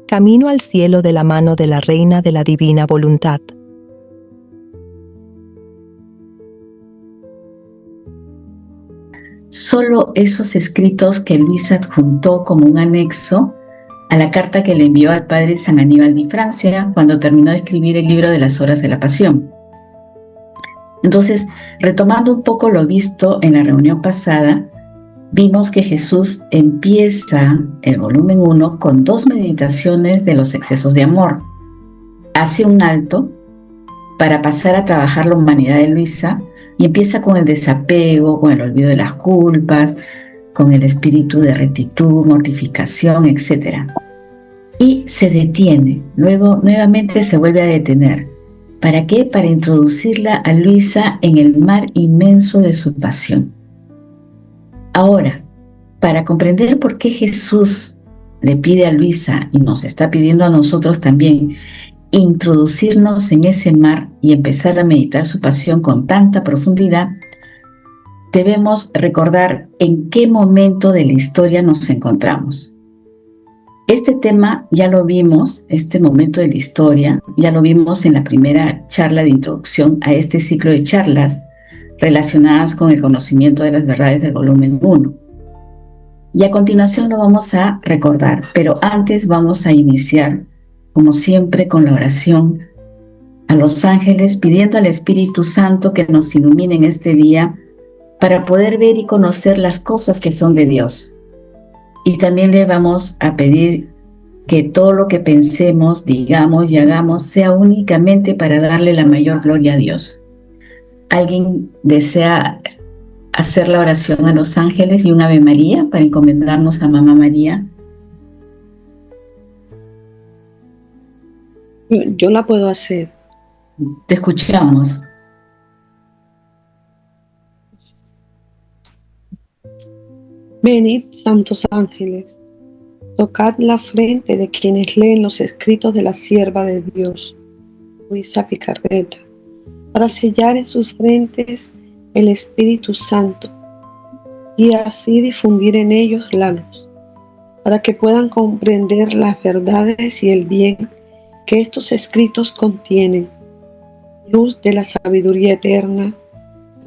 camino al cielo de la mano de la Reina de la Divina Voluntad. Solo esos escritos que Luisa adjuntó como un anexo a la carta que le envió al padre San Aníbal de Francia cuando terminó de escribir el libro de las Horas de la Pasión. Entonces, retomando un poco lo visto en la reunión pasada, vimos que Jesús empieza el volumen 1 con 2 meditaciones de los excesos de amor. Hace un alto para pasar a trabajar la humanidad de Luisa y empieza con el desapego, con el olvido de las culpas, con el espíritu de rectitud, mortificación, etc. Y se detiene, luego nuevamente se vuelve a detener. ¿Para qué? Para introducirla a Luisa en el mar inmenso de su pasión. Ahora, para comprender por qué Jesús le pide a Luisa y nos está pidiendo a nosotros también introducirnos en ese mar y empezar a meditar su pasión con tanta profundidad, debemos recordar en qué momento de la historia nos encontramos. Este tema ya lo vimos, este momento de la historia, ya lo vimos en la primera charla de introducción a este ciclo de charlas relacionadas con el conocimiento de las verdades del volumen 1. Y a continuación lo vamos a recordar, pero antes vamos a iniciar, como siempre, con la oración a los ángeles, pidiendo al Espíritu Santo que nos ilumine en este día para poder ver y conocer las cosas que son de Dios. Y también le vamos a pedir que todo lo que pensemos, digamos y hagamos sea únicamente para darle la mayor gloria a Dios. ¿Alguien desea hacer la oración a los ángeles y un Ave María para encomendarnos a Mamá María? Yo la puedo hacer. Te escuchamos. Venid, santos ángeles, tocad la frente de quienes leen los escritos de la sierva de Dios, Luisa Picarreta, para sellar en sus frentes el Espíritu Santo y así difundir en ellos la luz, para que puedan comprender las verdades y el bien que estos escritos contienen. Luz de la sabiduría eterna,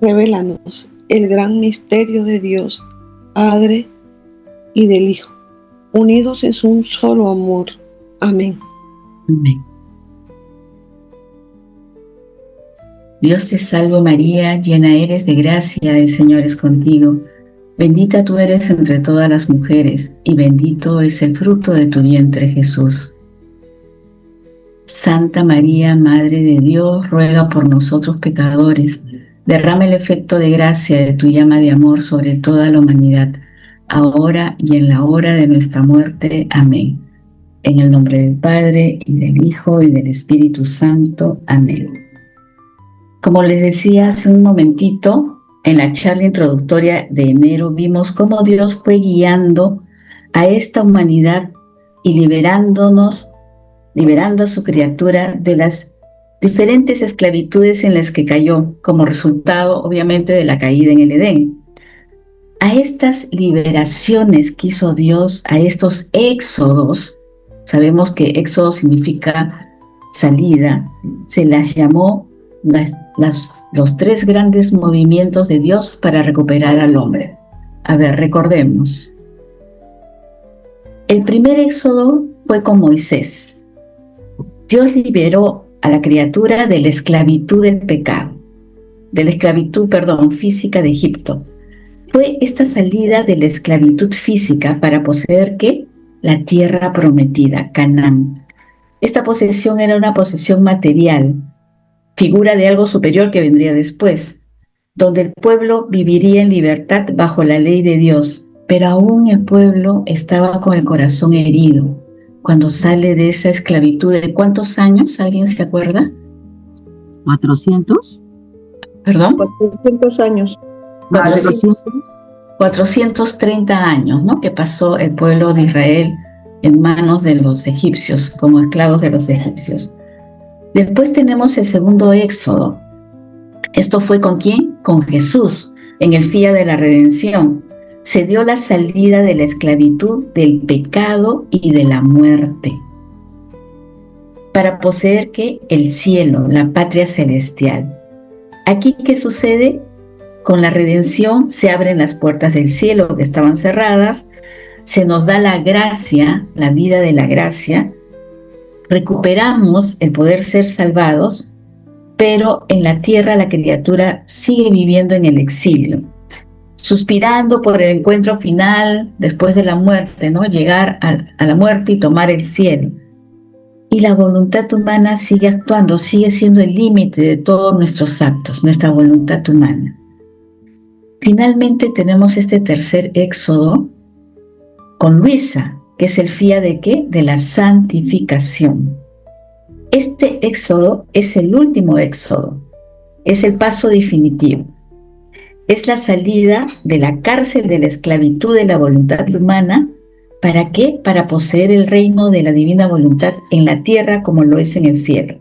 revélanos el gran misterio de Dios, Padre y del Hijo, unidos en un solo amor. Amén. Amén. Dios te salve María, llena eres de gracia, el Señor es contigo. Bendita tú eres entre todas las mujeres, y bendito es el fruto de tu vientre, Jesús. Santa María, Madre de Dios, ruega por nosotros pecadores. Derrama el efecto de gracia de tu llama de amor sobre toda la humanidad, ahora y en la hora de nuestra muerte. Amén. En el nombre del Padre, y del Hijo, y del Espíritu Santo. Amén. Como les decía hace un momentito, en la charla introductoria de enero vimos cómo Dios fue guiando a esta humanidad y liberando a su criatura de las diferentes esclavitudes en las que cayó, como resultado, obviamente, de la caída en el Edén. A estas liberaciones que hizo Dios, a estos éxodos, sabemos que éxodo significa salida, se las llamó los 3 grandes movimientos de Dios para recuperar al hombre. A ver, recordemos. El primer éxodo fue con Moisés. Dios liberó a la criatura de la esclavitud del pecado, de la esclavitud, física de Egipto. Fue esta salida de la esclavitud física para poseer, ¿qué? La tierra prometida, Canaán. Esta posesión era una posesión material, figura de algo superior que vendría después, donde el pueblo viviría en libertad bajo la ley de Dios, pero aún el pueblo estaba con el corazón herido cuando sale de esa esclavitud. ¿De cuántos años? ¿Alguien se acuerda? 400. ¿Perdón? 400 años. 430 años, ¿no? Que pasó el pueblo de Israel en manos de los egipcios, como esclavos de los egipcios. Después tenemos el segundo éxodo. ¿Esto fue con quién? Con Jesús, en el día de la redención. Se dio la salida de la esclavitud, del pecado y de la muerte. para poseer ¿qué? El cielo, la patria celestial. Aquí, ¿qué sucede? Con la redención se abren las puertas del cielo que estaban cerradas, se nos da la gracia, la vida de la gracia, recuperamos el poder ser salvados, pero en la tierra la criatura sigue viviendo en el exilio, suspirando por el encuentro final después de la muerte, ¿no? Llegar a la muerte y tomar el cielo. Y la voluntad humana sigue actuando, sigue siendo el límite de todos nuestros actos, nuestra voluntad humana. Finalmente tenemos este tercer éxodo con Luisa, que es el fía de ¿qué? De la santificación. Este éxodo es el último éxodo, es el paso definitivo. Es la salida de la cárcel de la esclavitud de la voluntad humana. ¿Para qué? Para poseer el reino de la divina voluntad en la tierra como lo es en el cielo.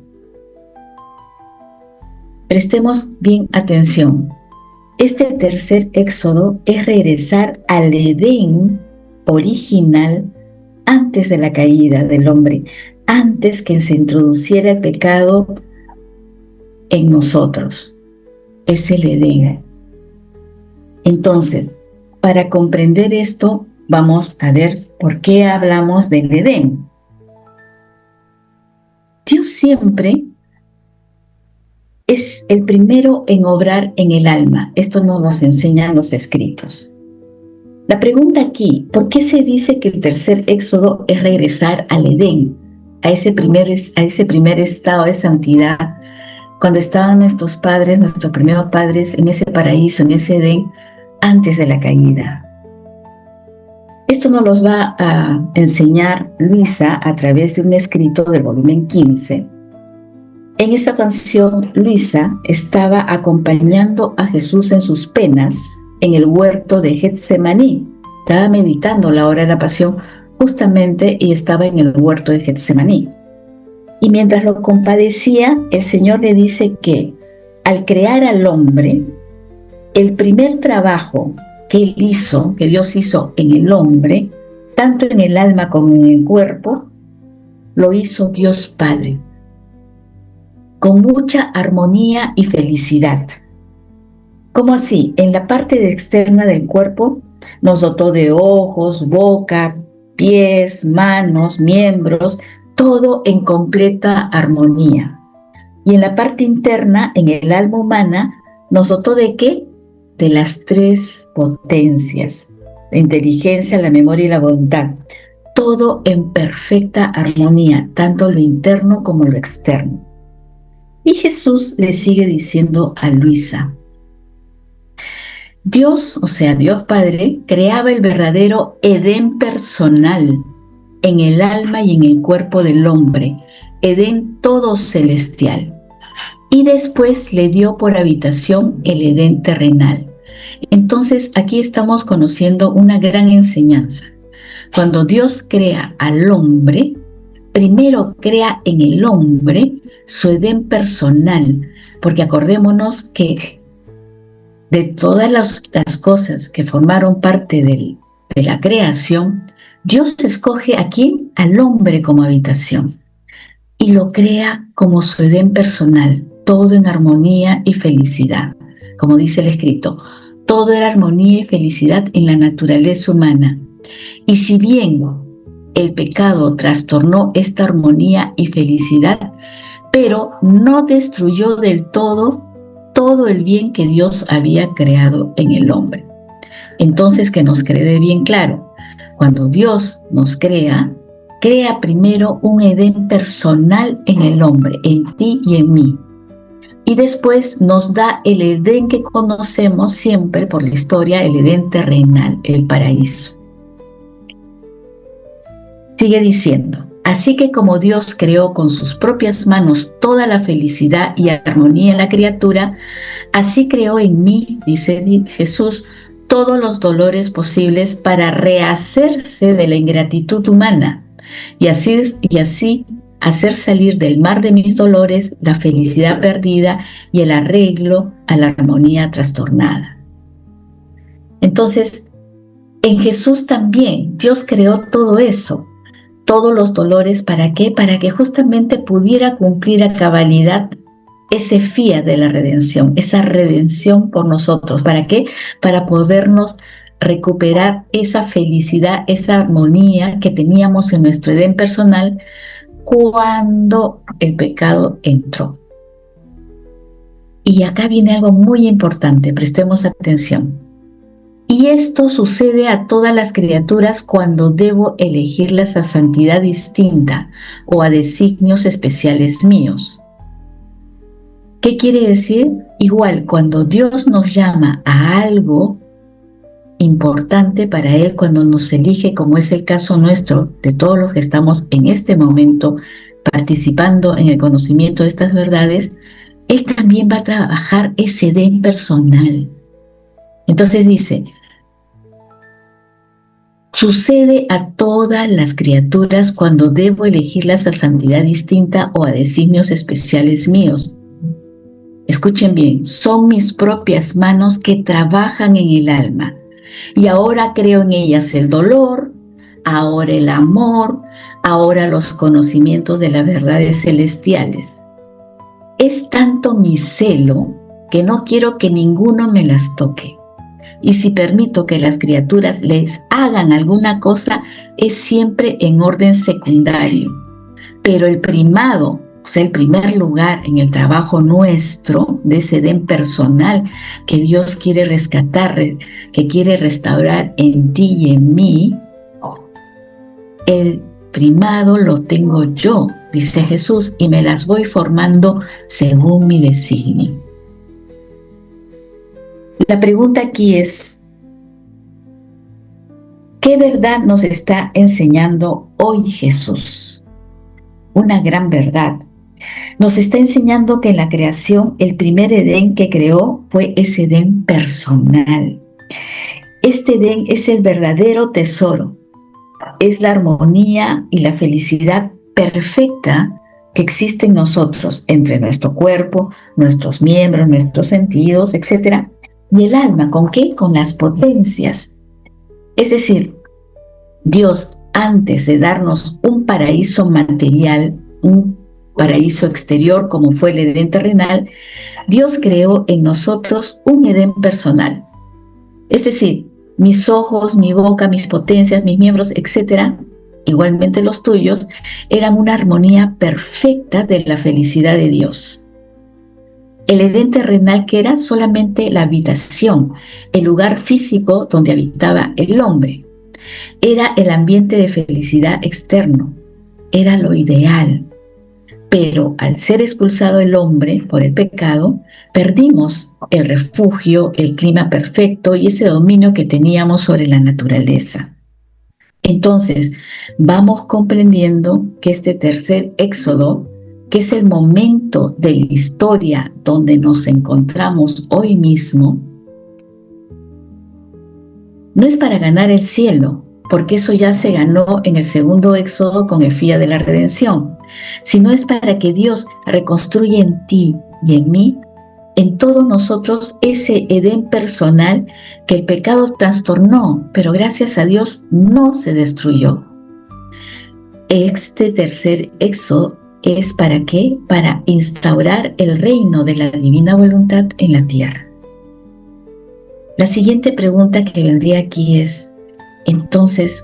Prestemos bien atención. Este tercer éxodo es regresar al Edén original antes de la caída del hombre, antes que se introduciera el pecado en nosotros. Es el Edén. Entonces, para comprender esto, vamos a ver por qué hablamos del Edén. Dios siempre es el primero en obrar en el alma. Esto nos lo enseñan los escritos. La pregunta aquí, ¿por qué se dice que el tercer éxodo es regresar al Edén? A ese primer estado de santidad, cuando estaban nuestros primeros padres en ese paraíso, en ese Edén, antes de la caída. Esto nos los va a enseñar Luisa a través de un escrito del volumen 15. En esa ocasión, Luisa estaba acompañando a Jesús en sus penas en el huerto de Getsemaní. Estaba meditando la hora de la pasión justamente y estaba en el huerto de Getsemaní. Y mientras lo compadecía, el Señor le dice que al crear al hombre, el primer trabajo que Dios hizo en el hombre, tanto en el alma como en el cuerpo, lo hizo Dios Padre, con mucha armonía y felicidad. ¿Cómo así? En la parte externa del cuerpo nos dotó de ojos, boca, pies, manos, miembros, todo en completa armonía. Y en la parte interna, en el alma humana, nos dotó ¿de qué? De las tres potencias, la inteligencia, la memoria y la voluntad. Todo en perfecta armonía, tanto lo interno como lo externo. Y Jesús le sigue diciendo a Luisa, Dios, o sea, Dios Padre, creaba el verdadero Edén personal en el alma y en el cuerpo del hombre, Edén todo celestial. Y después le dio por habitación el Edén terrenal. Entonces, aquí estamos conociendo una gran enseñanza. Cuando Dios crea al hombre, primero crea en el hombre su Edén personal, porque acordémonos que de todas las cosas que formaron parte de la creación, Dios escoge aquí al hombre como habitación y lo crea como su Edén personal, todo en armonía y felicidad. Como dice el escrito, todo era armonía y felicidad en la naturaleza humana. Y si bien el pecado trastornó esta armonía y felicidad, pero no destruyó del todo el bien que Dios había creado en el hombre. Entonces, que nos quede bien claro, cuando Dios nos crea primero un Edén personal en el hombre, en ti y en mí. Y después nos da el Edén que conocemos siempre por la historia, el Edén terrenal, el paraíso. Sigue diciendo, así que como Dios creó con sus propias manos toda la felicidad y armonía en la criatura, así creó en mí, dice Jesús, todos los dolores posibles para rehacerse de la ingratitud humana y así hacer salir del mar de mis dolores la felicidad perdida y el arreglo a la armonía trastornada. Entonces, en Jesús también Dios creó todo eso, todos los dolores, ¿para qué? Para que justamente pudiera cumplir a cabalidad ese fiat de la redención, esa redención por nosotros. ¿Para qué? Para podernos recuperar esa felicidad, esa armonía que teníamos en nuestro Edén personal cuando el pecado entró. Y acá viene algo muy importante, prestemos atención. Y esto sucede a todas las criaturas cuando debo elegirlas a santidad distinta o a designios especiales míos. ¿Qué quiere decir? Igual, cuando Dios nos llama a algo importante para Él, cuando nos elige, como es el caso nuestro, de todos los que estamos en este momento participando en el conocimiento de estas verdades, Él también va a trabajar ese Edén personal. Entonces dice, sucede a todas las criaturas cuando debo elegirlas a santidad distinta o a designios especiales míos. Escuchen bien, son mis propias manos que trabajan en el alma. Y ahora creo en ellas el dolor, ahora el amor, ahora los conocimientos de las verdades celestiales. Es tanto mi celo que no quiero que ninguno me las toque. Y si permito que las criaturas les hagan alguna cosa, es siempre en orden secundario. Pero el primado, o sea, el primer lugar en el trabajo nuestro, de ese Edén personal que Dios quiere rescatar, que quiere restaurar en ti y en mí, el primado lo tengo yo, dice Jesús, y me las voy formando según mi designio. La pregunta aquí es, ¿qué verdad nos está enseñando hoy Jesús? Una gran verdad. Nos está enseñando que en la creación el primer Edén que creó fue ese Edén personal. Este Edén es el verdadero tesoro. Es la armonía y la felicidad perfecta que existe en nosotros, entre nuestro cuerpo, nuestros miembros, nuestros sentidos, etc. Y el alma, ¿con qué? Con las potencias. Es decir, Dios, antes de darnos un paraíso material, un paraíso exterior como fue el Edén terrenal, Dios creó en nosotros un Edén personal. Es decir, mis ojos, mi boca, mis potencias, mis miembros, etc., igualmente los tuyos, eran una armonía perfecta de la felicidad de Dios. El Edén terrenal, que era solamente la habitación, el lugar físico donde habitaba el hombre, era el ambiente de felicidad externo, era lo ideal. Pero al ser expulsado el hombre por el pecado, perdimos el refugio, el clima perfecto y ese dominio que teníamos sobre la naturaleza. Entonces, vamos comprendiendo que este tercer éxodo, que es el momento de la historia donde nos encontramos hoy mismo, no es para ganar el cielo, porque eso ya se ganó en el segundo éxodo con el fiat de la redención, sino es para que Dios reconstruya en ti y en mí, en todos nosotros, ese Edén personal que el pecado trastornó, pero gracias a Dios no se destruyó. Este tercer éxodo es ¿para qué? Para instaurar el reino de la divina voluntad en la tierra. La siguiente pregunta que vendría aquí es, entonces,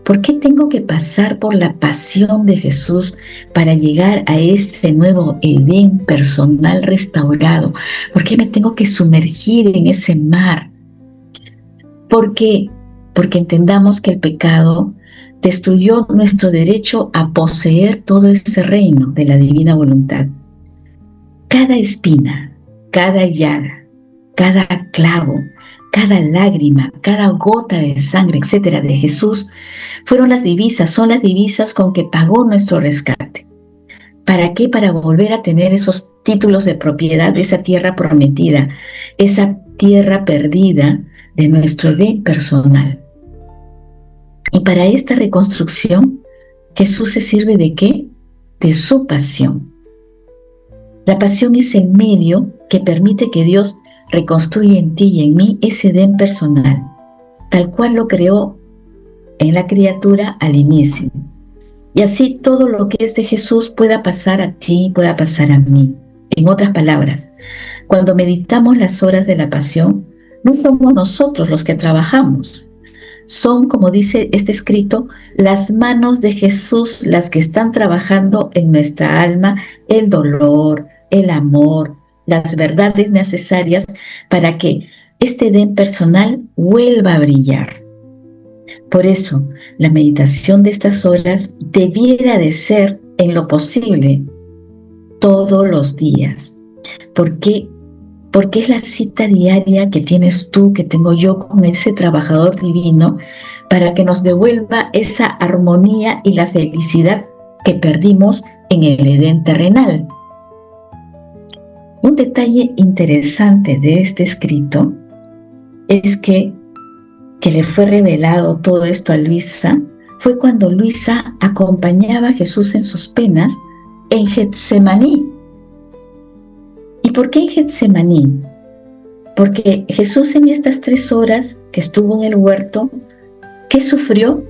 ¿por qué tengo que pasar por la pasión de Jesús para llegar a este nuevo Edén personal restaurado? ¿Por qué me tengo que sumergir en ese mar? ¿Por qué? Porque entendamos que el pecado destruyó nuestro derecho a poseer todo ese reino de la divina voluntad. Cada espina, cada llaga, cada clavo, cada lágrima, cada gota de sangre, etcétera, de Jesús, fueron las divisas, son las divisas con que pagó nuestro rescate. ¿Para qué? Para volver a tener esos títulos de propiedad de esa tierra prometida, esa tierra perdida de nuestro Edén personal. Y para esta reconstrucción, Jesús se sirve ¿de qué? De su pasión. La pasión es el medio que permite que Dios reconstruye en ti y en mí ese Edén personal, tal cual lo creó en la criatura al inicio. Y así todo lo que es de Jesús pueda pasar a ti, pueda pasar a mí. En otras palabras, cuando meditamos las horas de la pasión, no somos nosotros los que trabajamos. Son, como dice este escrito, las manos de Jesús las que están trabajando en nuestra alma el dolor, el amor, las verdades necesarias para que este Edén personal vuelva a brillar. Por eso, la meditación de estas horas debiera de ser, en lo posible, todos los días. ¿Por qué? Porque es la cita diaria que tienes tú, que tengo yo con ese trabajador divino, para que nos devuelva esa armonía y la felicidad que perdimos en el Edén terrenal. Un detalle interesante de este escrito es que le fue revelado todo esto a Luisa, fue cuando Luisa acompañaba a Jesús en sus penas en Getsemaní. ¿Y por qué en Getsemaní? Porque Jesús en estas 3 horas que estuvo en el huerto, ¿qué sufrió?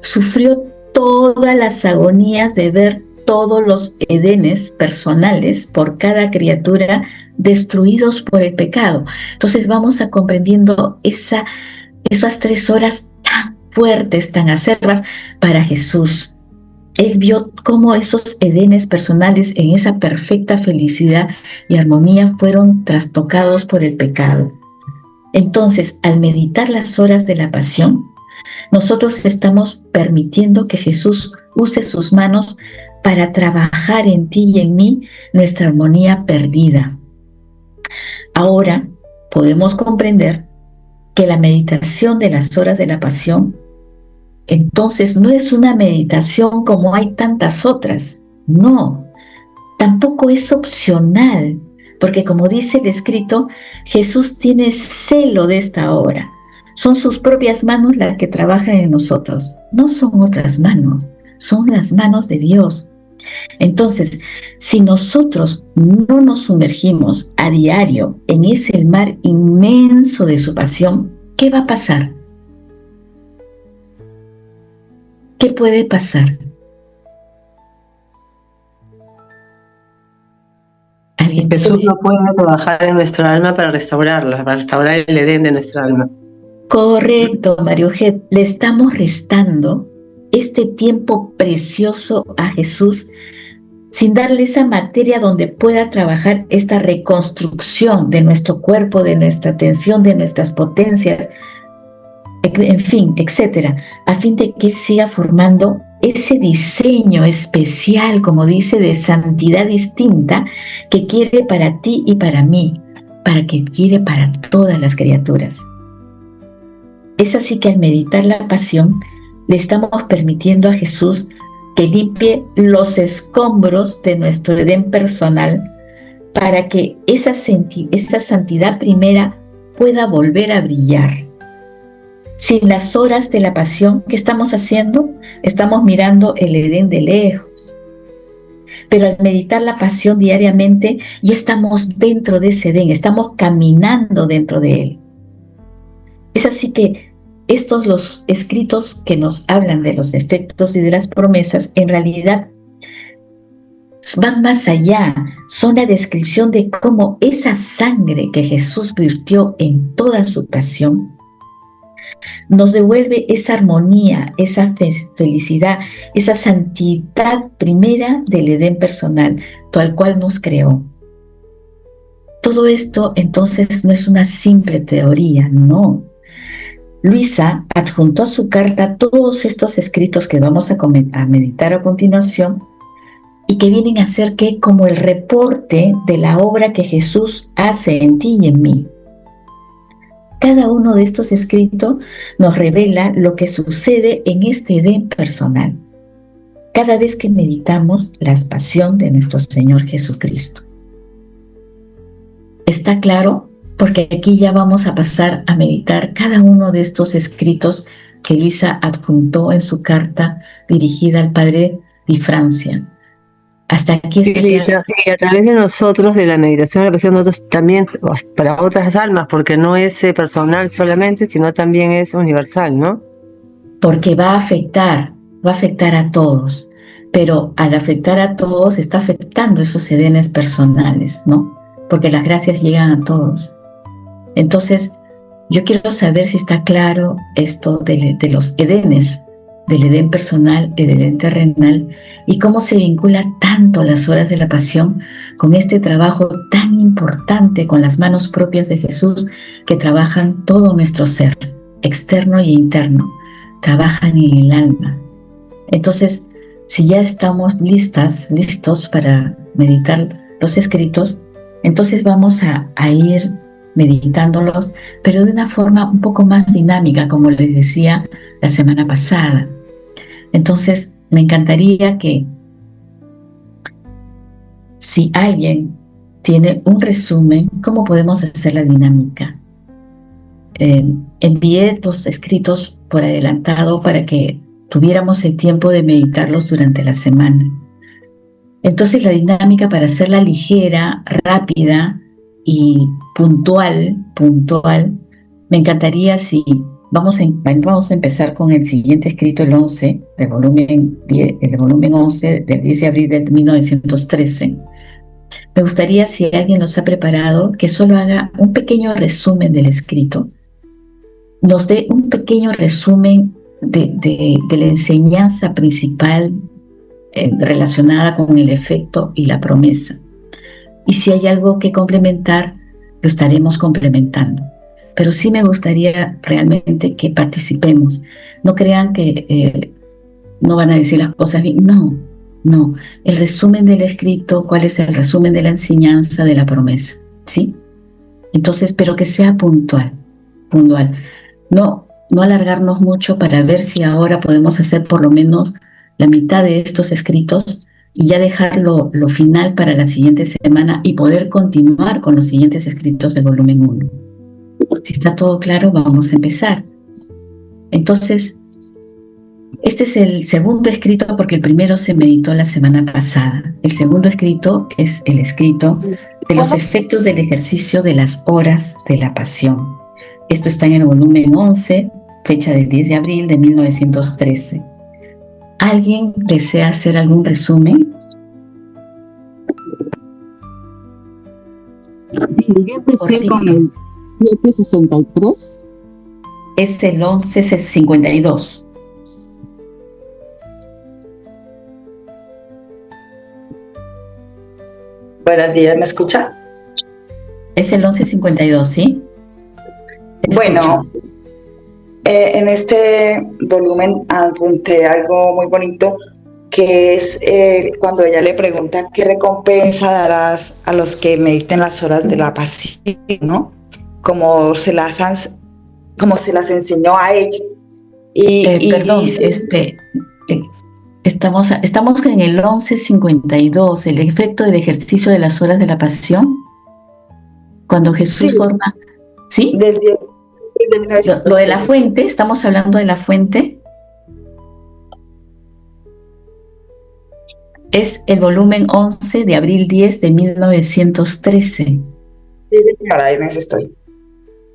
Sufrió todas las agonías de ver todos los edenes personales por cada criatura destruidos por el pecado. Entonces vamos a comprendiendo esas 3 horas tan fuertes, tan acerbas para Jesús. Él vio cómo esos edenes personales en esa perfecta felicidad y armonía fueron trastocados por el pecado. Entonces, al meditar las horas de la pasión, nosotros estamos permitiendo que Jesús use sus manos para trabajar en ti y en mí nuestra armonía perdida. Ahora podemos comprender que la meditación de las horas de la pasión entonces no es una meditación como hay tantas otras, no, tampoco es opcional, porque como dice el escrito, Jesús tiene celo de esta hora. Son sus propias manos las que trabajan en nosotros, no son otras manos, son las manos de Dios. Entonces, si nosotros no nos sumergimos a diario en ese mar inmenso de su pasión, ¿qué va a pasar? ¿Qué puede pasar? Jesús no puede trabajar en nuestra alma para restaurarla, para restaurar el Edén de nuestra alma. Correcto, María Eugenia. Le estamos restando este tiempo precioso a Jesús sin darle esa materia donde pueda trabajar esta reconstrucción de nuestro cuerpo, de nuestra atención, de nuestras potencias, en fin, etcétera, a fin de que Él siga formando ese diseño especial, como dice, de santidad distinta que quiere para ti y para mí, para que quiere para todas las criaturas. Es así que al meditar la pasión, le estamos permitiendo a Jesús que limpie los escombros de nuestro Edén personal para que esa santidad primera pueda volver a brillar. Sin las horas de la pasión, ¿qué estamos haciendo? Estamos mirando el Edén de lejos. Pero al meditar la pasión diariamente, ya estamos dentro de ese Edén, estamos caminando dentro de él. Es así que los escritos que nos hablan de los efectos y de las promesas, en realidad van más allá, son la descripción de cómo esa sangre que Jesús virtió en toda su pasión nos devuelve esa armonía, esa felicidad, esa santidad primera del Edén personal, tal cual nos creó. Todo esto entonces no es una simple teoría, no. Luisa adjuntó a su carta todos estos escritos que vamos a meditar a continuación y que vienen a ser como el reporte de la obra que Jesús hace en ti y en mí. Cada uno de estos escritos nos revela lo que sucede en este Edén personal, cada vez que meditamos la pasión de nuestro Señor Jesucristo. ¿Está claro? Porque aquí ya vamos a pasar a meditar cada uno de estos escritos que Luisa adjuntó en su carta dirigida al padre Di Francia. Hasta aquí está claro. Y a través de nosotros, de la meditación de la pasión, nosotros también para otras almas, porque no es personal solamente, sino también es universal, ¿no? Porque va a afectar va a afectar a todos, pero al afectar a todos está afectando esos edenes personales, ¿no? Porque las gracias llegan a todos. Entonces, yo quiero saber si está claro esto de los edenes, del edén personal y del edén terrenal, y cómo se vincula tanto las horas de la pasión con este trabajo tan importante con las manos propias de Jesús, que trabajan todo nuestro ser, externo y interno, trabajan en el alma. Entonces, si ya estamos listos para meditar los escritos, entonces vamos a ir meditándolos, pero de una forma un poco más dinámica, como les decía la semana pasada. Entonces, me encantaría que si alguien tiene un resumen, ¿cómo podemos hacer la dinámica? Envié los escritos por adelantado para que tuviéramos el tiempo de meditarlos durante la semana. Entonces, la dinámica, para hacerla ligera, rápida y puntual, me encantaría si vamos a empezar con el siguiente escrito, el 11, del volumen 11 del 10 de abril de 1913. Me gustaría, si alguien los ha preparado, que solo haga un pequeño resumen del escrito, nos dé un pequeño resumen de la enseñanza principal relacionada con el efecto y la promesa. Y si hay algo que complementar, lo estaremos complementando. Pero sí me gustaría realmente que participemos. No crean que no van a decir las cosas bien. No. El resumen del escrito, ¿cuál es el resumen de la enseñanza de la promesa? ¿Sí? Entonces, pero que sea puntual. No alargarnos mucho, para ver si ahora podemos hacer por lo menos la mitad de estos escritos y ya dejar lo final para la siguiente semana y poder continuar con los siguientes escritos del volumen 1. Si está todo claro, vamos a empezar. Entonces, este es el segundo escrito, porque el primero se meditó la semana pasada. El segundo escrito es el escrito de los efectos del ejercicio de las horas de la pasión. Esto está en el volumen 11, fecha del 10 de abril de 1913. ¿Alguien desea hacer algún resumen? Yo empecé con el 763. Es el 1152. Buenos días, ¿me escucha? Es el 1152, ¿sí? Bueno, en este volumen apunté algo muy bonito, que es cuando ella le pregunta qué recompensa darás a los que mediten las horas de la pasión, ¿no? Como se las enseñó a ella. Perdón, estamos en el 1152, el efecto del ejercicio de las horas de la pasión, cuando Jesús sí, forma, ¿sí? Desde 1913. Lo de la fuente, estamos hablando de la fuente. Es el volumen 11 de abril 10 de 1913. Sí, señora, en ese estoy.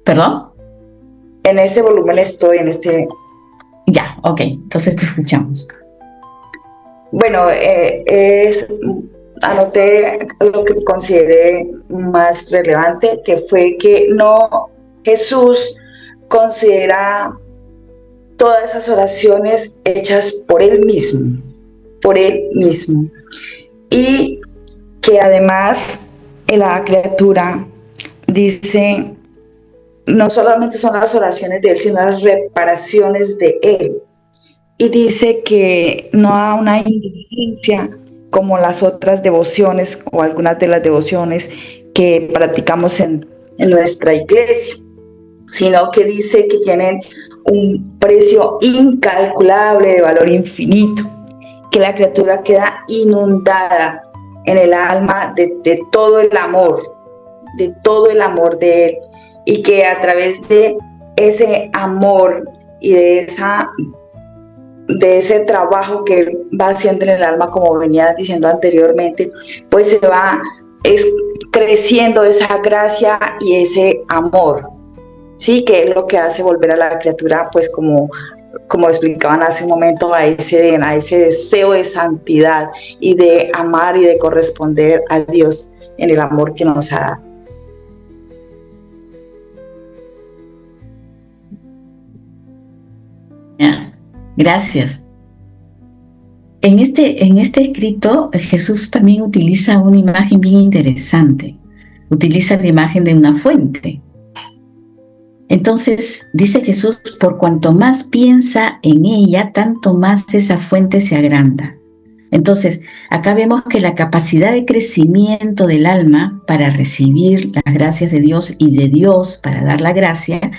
¿Perdón? En ese volumen estoy, en este... Ya, ok, entonces te escuchamos. Bueno, anoté lo que consideré más relevante, que fue que Jesús considera todas esas oraciones hechas por Él mismo, y que además en la criatura dice, no solamente son las oraciones de Él, sino las reparaciones de Él. Y dice que no hay una indulgencia como las otras devociones o algunas de las devociones que practicamos en nuestra iglesia, sino que dice que tienen un precio incalculable de valor infinito, que la criatura queda inundada en el alma de todo el amor de Él, y que a través de ese amor y de ese trabajo que Él va haciendo en el alma, como venía diciendo anteriormente, pues se va creciendo esa gracia y ese amor, sí, que es lo que hace volver a la criatura pues como como explicaban hace un momento, a ese deseo de santidad y de amar y de corresponder a Dios en el amor que nos ha dado. Gracias. En este escrito, Jesús también utiliza una imagen bien interesante. Utiliza la imagen de una fuente. Entonces, dice Jesús, por cuanto más piensa en ella, tanto más esa fuente se agranda. Entonces, acá vemos que la capacidad de crecimiento del alma para recibir las gracias de Dios y de Dios para dar la gracia,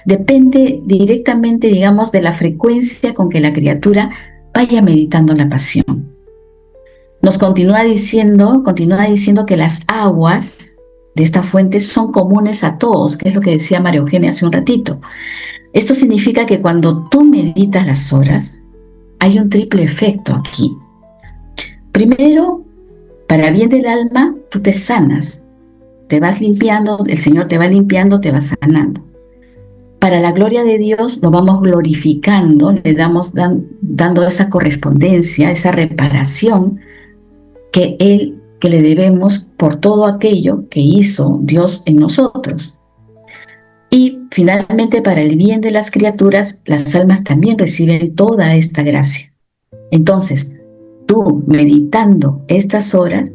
depende directamente, digamos, de la frecuencia con que la criatura vaya meditando la pasión. Nos continúa diciendo que las aguas de esta fuente son comunes a todos, que es lo que decía María Eugenia hace un ratito. Esto significa que cuando tú meditas las horas, hay un triple efecto aquí. Primero, para bien del alma, tú te sanas, te vas limpiando, el Señor te va limpiando, te va sanando. Para la gloria de Dios lo vamos glorificando, le damos dando esa correspondencia, esa reparación que le debemos por todo aquello que hizo Dios en nosotros. Y finalmente, para el bien de las criaturas, las almas también reciben toda esta gracia. Entonces, tú meditando estas horas,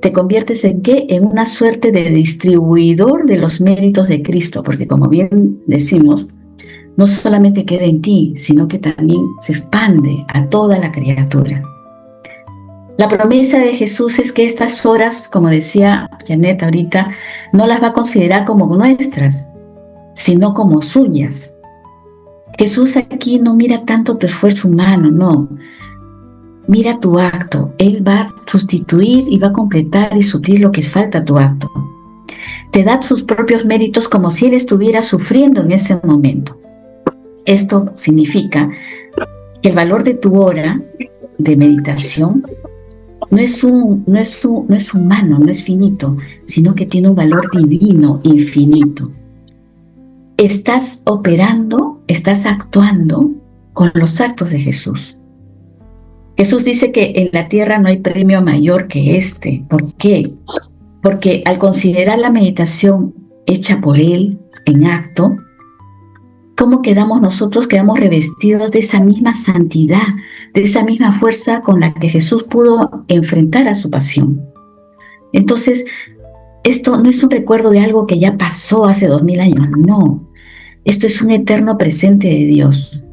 te conviertes en ¿qué? En una suerte de distribuidor de los méritos de Cristo, porque como bien decimos, no solamente queda en ti, sino que también se expande a toda la criatura. La promesa de Jesús es que estas horas, como decía Janet ahorita, no las va a considerar como nuestras, sino como suyas. Jesús aquí no mira tanto tu esfuerzo humano, no. Mira tu acto. Él va a sustituir y va a completar y suplir lo que falta a tu acto. Te da sus propios méritos como si Él estuviera sufriendo en ese momento. Esto significa que el valor de tu hora de meditación no es humano, no es finito, sino que tiene un valor divino, infinito. Estás operando, estás actuando con los actos de Jesús. Jesús dice que en la tierra no hay premio mayor que este. ¿Por qué? Porque al considerar la meditación hecha por Él en acto, ¿cómo quedamos nosotros? Quedamos revestidos de esa misma santidad, de esa misma fuerza con la que Jesús pudo enfrentar a su pasión. Entonces, esto no es un recuerdo de algo que ya pasó hace 2000 años, no. Esto es un eterno presente de Dios.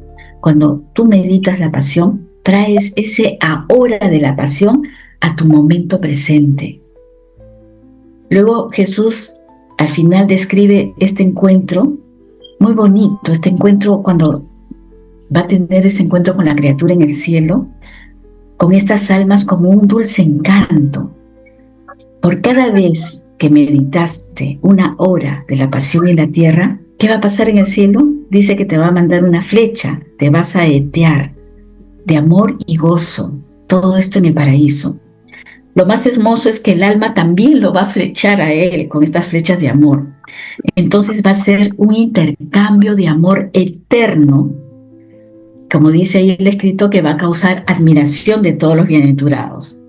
Cuando tú meditas la pasión, traes ese ahora de la pasión a tu momento presente. Luego Jesús al final describe este encuentro muy bonito, este encuentro cuando va a tener ese encuentro con la criatura en el cielo, con estas almas como un dulce encanto. Por cada vez que meditaste una hora de la pasión en la tierra, ¿qué va a pasar en el cielo? Dice que te va a mandar una flecha, te vas a etear de amor y gozo, todo esto en el paraíso. Lo más hermoso es que el alma también lo va a flechar a Él con estas flechas de amor. Entonces va a ser un intercambio de amor eterno, como dice ahí el escrito, que va a causar admiración de todos los bienaventurados.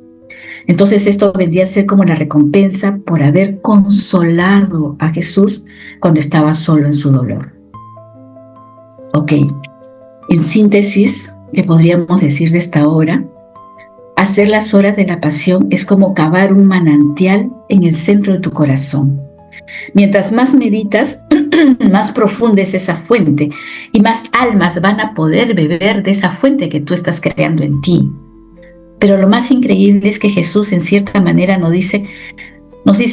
Entonces esto vendría a ser como la recompensa por haber consolado a Jesús cuando estaba solo en su dolor. Ok, en síntesis, ¿qué podríamos decir de esta hora? Hacer las horas de la pasión es como cavar un manantial en el centro de tu corazón. Mientras más meditas, más profunda es esa fuente y más almas van a poder beber de esa fuente que tú estás creando en ti. Pero lo más increíble es que Jesús en cierta manera nos dice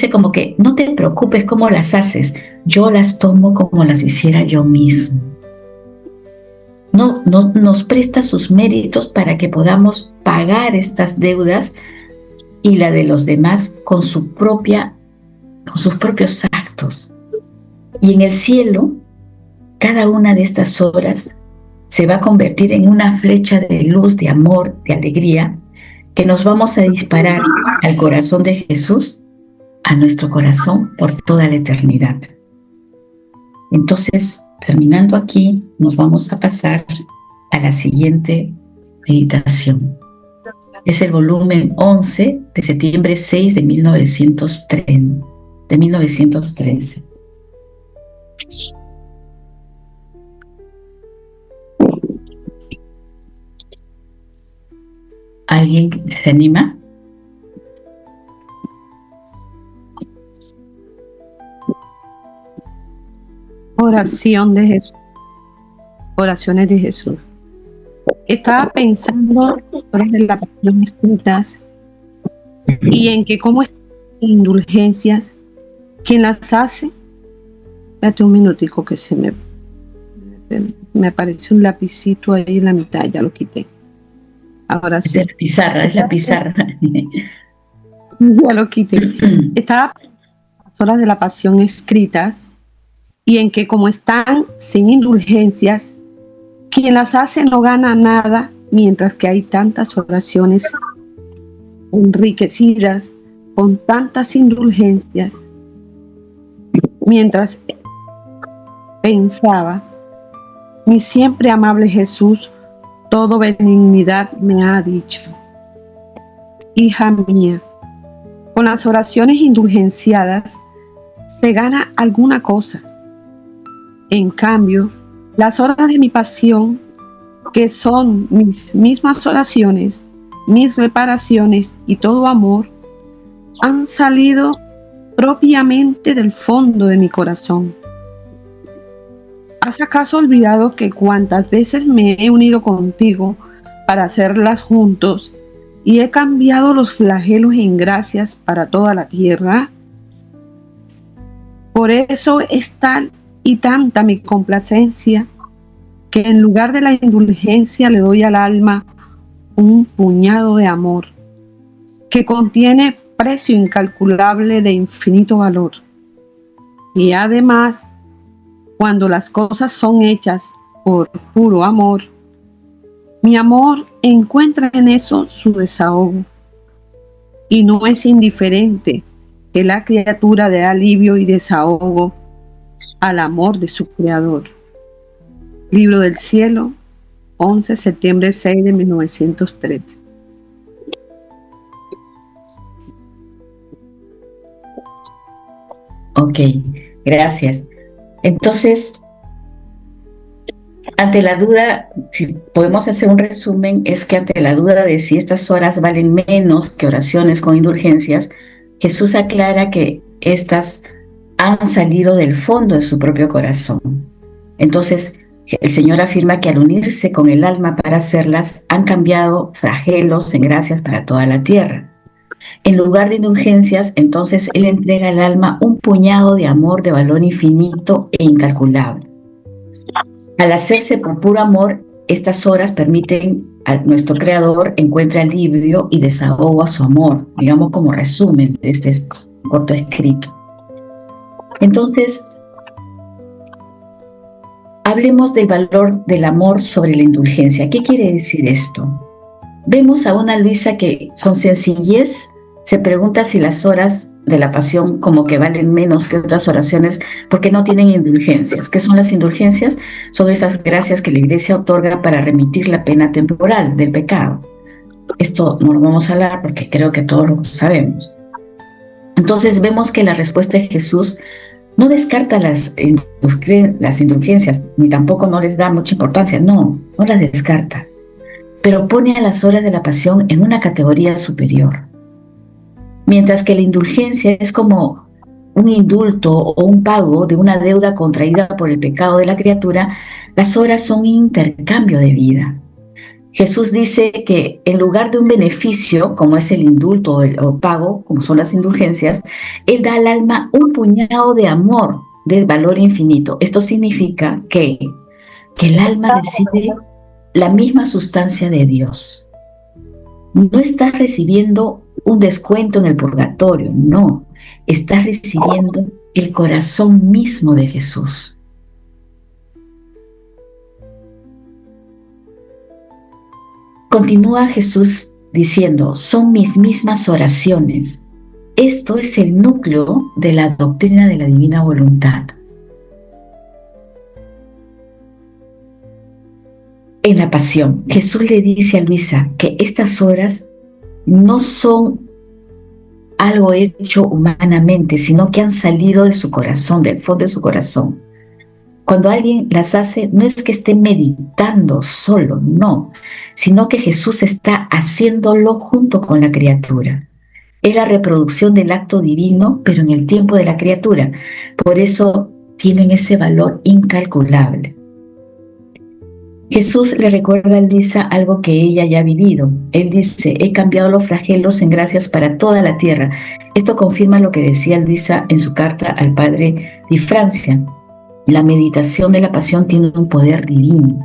como que no te preocupes cómo las haces, yo las tomo como las hiciera yo mismo. No, nos presta sus méritos para que podamos pagar estas deudas y la de los demás con sus propios actos. Y en el cielo, cada una de estas horas se va a convertir en una flecha de luz, de amor, de alegría, que nos vamos a disparar al corazón de Jesús, a nuestro corazón por toda la eternidad. Entonces, terminando aquí, nos vamos a pasar a la siguiente meditación. Es el volumen 11 de septiembre 6 de 1913. ¿Alguien se anima? Oración de Jesús. Oraciones de Jesús. Estaba pensando sobre la pasión escritas y en que cómo estas indulgencias, quien las hace, espérate un minutico que se me aparece un lapicito ahí en la mitad, ya lo quité. Ahora sí. Es la pizarra. Ya lo quité. Estaba pensando en las horas de la pasión escritas y en que como están sin indulgencias, quien las hace no gana nada, mientras que hay tantas oraciones enriquecidas con tantas indulgencias. Mientras pensaba, mi siempre amable Jesús, todo benignidad me ha dicho: hija mía, con las oraciones indulgenciadas se gana alguna cosa. En cambio, las horas de mi pasión, que son mis mismas oraciones, mis reparaciones y todo amor, han salido propiamente del fondo de mi corazón. ¿Has acaso olvidado que cuantas veces me he unido contigo para hacerlas juntos y he cambiado los flagelos en gracias para toda la tierra? Por eso es tal y tanta mi complacencia que en lugar de la indulgencia le doy al alma un puñado de amor que contiene precio incalculable de infinito valor. Y además, cuando las cosas son hechas por puro amor, mi amor encuentra en eso su desahogo y no es indiferente que la criatura dé alivio y desahogo al amor de su creador. Libro del Cielo, 11 de septiembre 6 de 1913. Ok, gracias. Entonces, ante la duda, si podemos hacer un resumen, es que ante la duda de si estas horas valen menos que oraciones con indulgencias, Jesús aclara que estas han salido del fondo de su propio corazón. Entonces, el Señor afirma que al unirse con el alma para hacerlas, han cambiado flagelos en gracias para toda la tierra. En lugar de indulgencias, entonces Él entrega al alma un puñado de amor de valor infinito e incalculable. Al hacerse por puro amor, estas horas permiten a nuestro Creador encuentre alivio y desahogo a su amor, digamos como resumen de este corto escrito. Entonces, hablemos del valor del amor sobre la indulgencia. ¿Qué quiere decir esto? Vemos a una Luisa que con sencillez se pregunta si las horas de la pasión como que valen menos que otras oraciones porque no tienen indulgencias. ¿Qué son las indulgencias? Son esas gracias que la Iglesia otorga para remitir la pena temporal del pecado. Esto no lo vamos a hablar porque creo que todos lo sabemos. Entonces vemos que la respuesta de Jesús no descarta las indulgencias, ni tampoco no les da mucha importancia, no las descarta, pero pone a las horas de la pasión en una categoría superior. Mientras que la indulgencia es como un indulto o un pago de una deuda contraída por el pecado de la criatura, las horas son un intercambio de vida. Jesús dice que en lugar de un beneficio, como es el indulto o pago, como son las indulgencias, Él da al alma un puñado de amor de valor infinito. Esto significa que el alma recibe la misma sustancia de Dios. No estás recibiendo un descuento en el purgatorio, no. Estás recibiendo el corazón mismo de Jesús. Continúa Jesús diciendo, son mis mismas oraciones. Esto es el núcleo de la doctrina de la divina voluntad. en la pasión. Jesús le dice a Luisa que estas horas no son algo hecho humanamente, sino que han salido de su corazón, del fondo de su corazón. Cuando alguien las hace, no es que esté meditando solo, no, sino que Jesús está haciéndolo junto con la criatura. Es la reproducción del acto divino, pero en el tiempo de la criatura. Por eso tienen ese valor incalculable. Jesús le recuerda a Luisa algo que ella ya ha vivido. Él dice, he cambiado los flagelos en gracias para toda la tierra. Esto confirma lo que decía Luisa en su carta al padre Di Francia. La meditación de la pasión tiene un poder divino.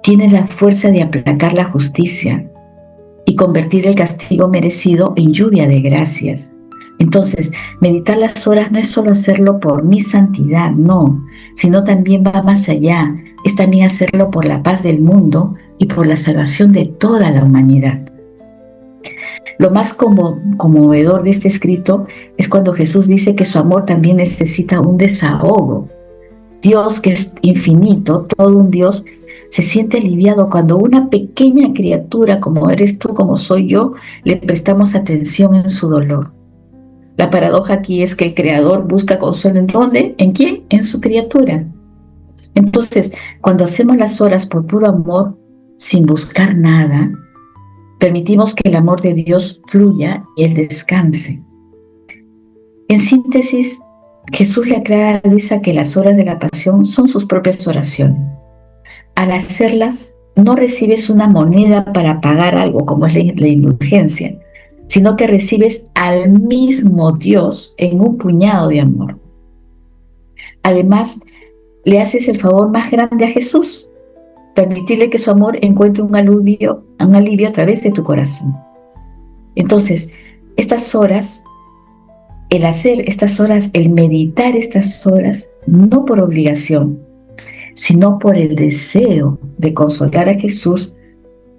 Tiene la fuerza de aplacar la justicia y convertir el castigo merecido en lluvia de gracias. Entonces, meditar las horas no es solo hacerlo por mi santidad, no, sino también va más allá. Es también hacerlo por la paz del mundo y por la salvación de toda la humanidad. Lo más conmovedor de este escrito es cuando Jesús dice que su amor también necesita un desahogo. Dios, que es infinito, todo un Dios, se siente aliviado cuando una pequeña criatura como eres tú, como soy yo, le prestamos atención en su dolor. La paradoja aquí es que el Creador busca consuelo ¿en dónde? ¿En quién? En su criatura. Entonces, cuando hacemos las horas por puro amor, sin buscar nada, permitimos que el amor de Dios fluya y Él descanse. En síntesis, Jesús le aclara a Luisa que las horas de la pasión son sus propias oraciones. Al hacerlas, no recibes una moneda para pagar algo, como es la indulgencia, sino que recibes al mismo Dios en un puñado de amor. Además, le haces el favor más grande a Jesús, permitirle que su amor encuentre un alivio a través de tu corazón. Entonces, estas horas, el hacer estas horas, el meditar estas horas, no por obligación, sino por el deseo de consolar a Jesús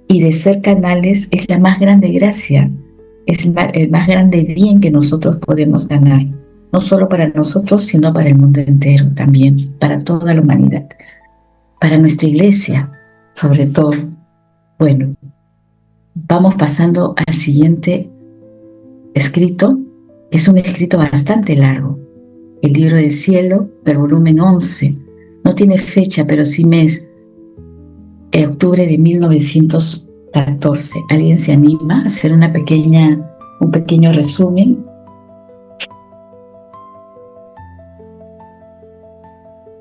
y de ser canales, es la más grande gracia, es el más grande bien que nosotros podemos ganar, no solo para nosotros, sino para el mundo entero también, para toda la humanidad, para nuestra iglesia, sobre todo. Bueno, vamos pasando al siguiente escrito. Es un escrito bastante largo, el libro del cielo, del volumen 11. No tiene fecha, pero sí mes, octubre de 1914. ¿Alguien se anima a hacer un pequeño resumen?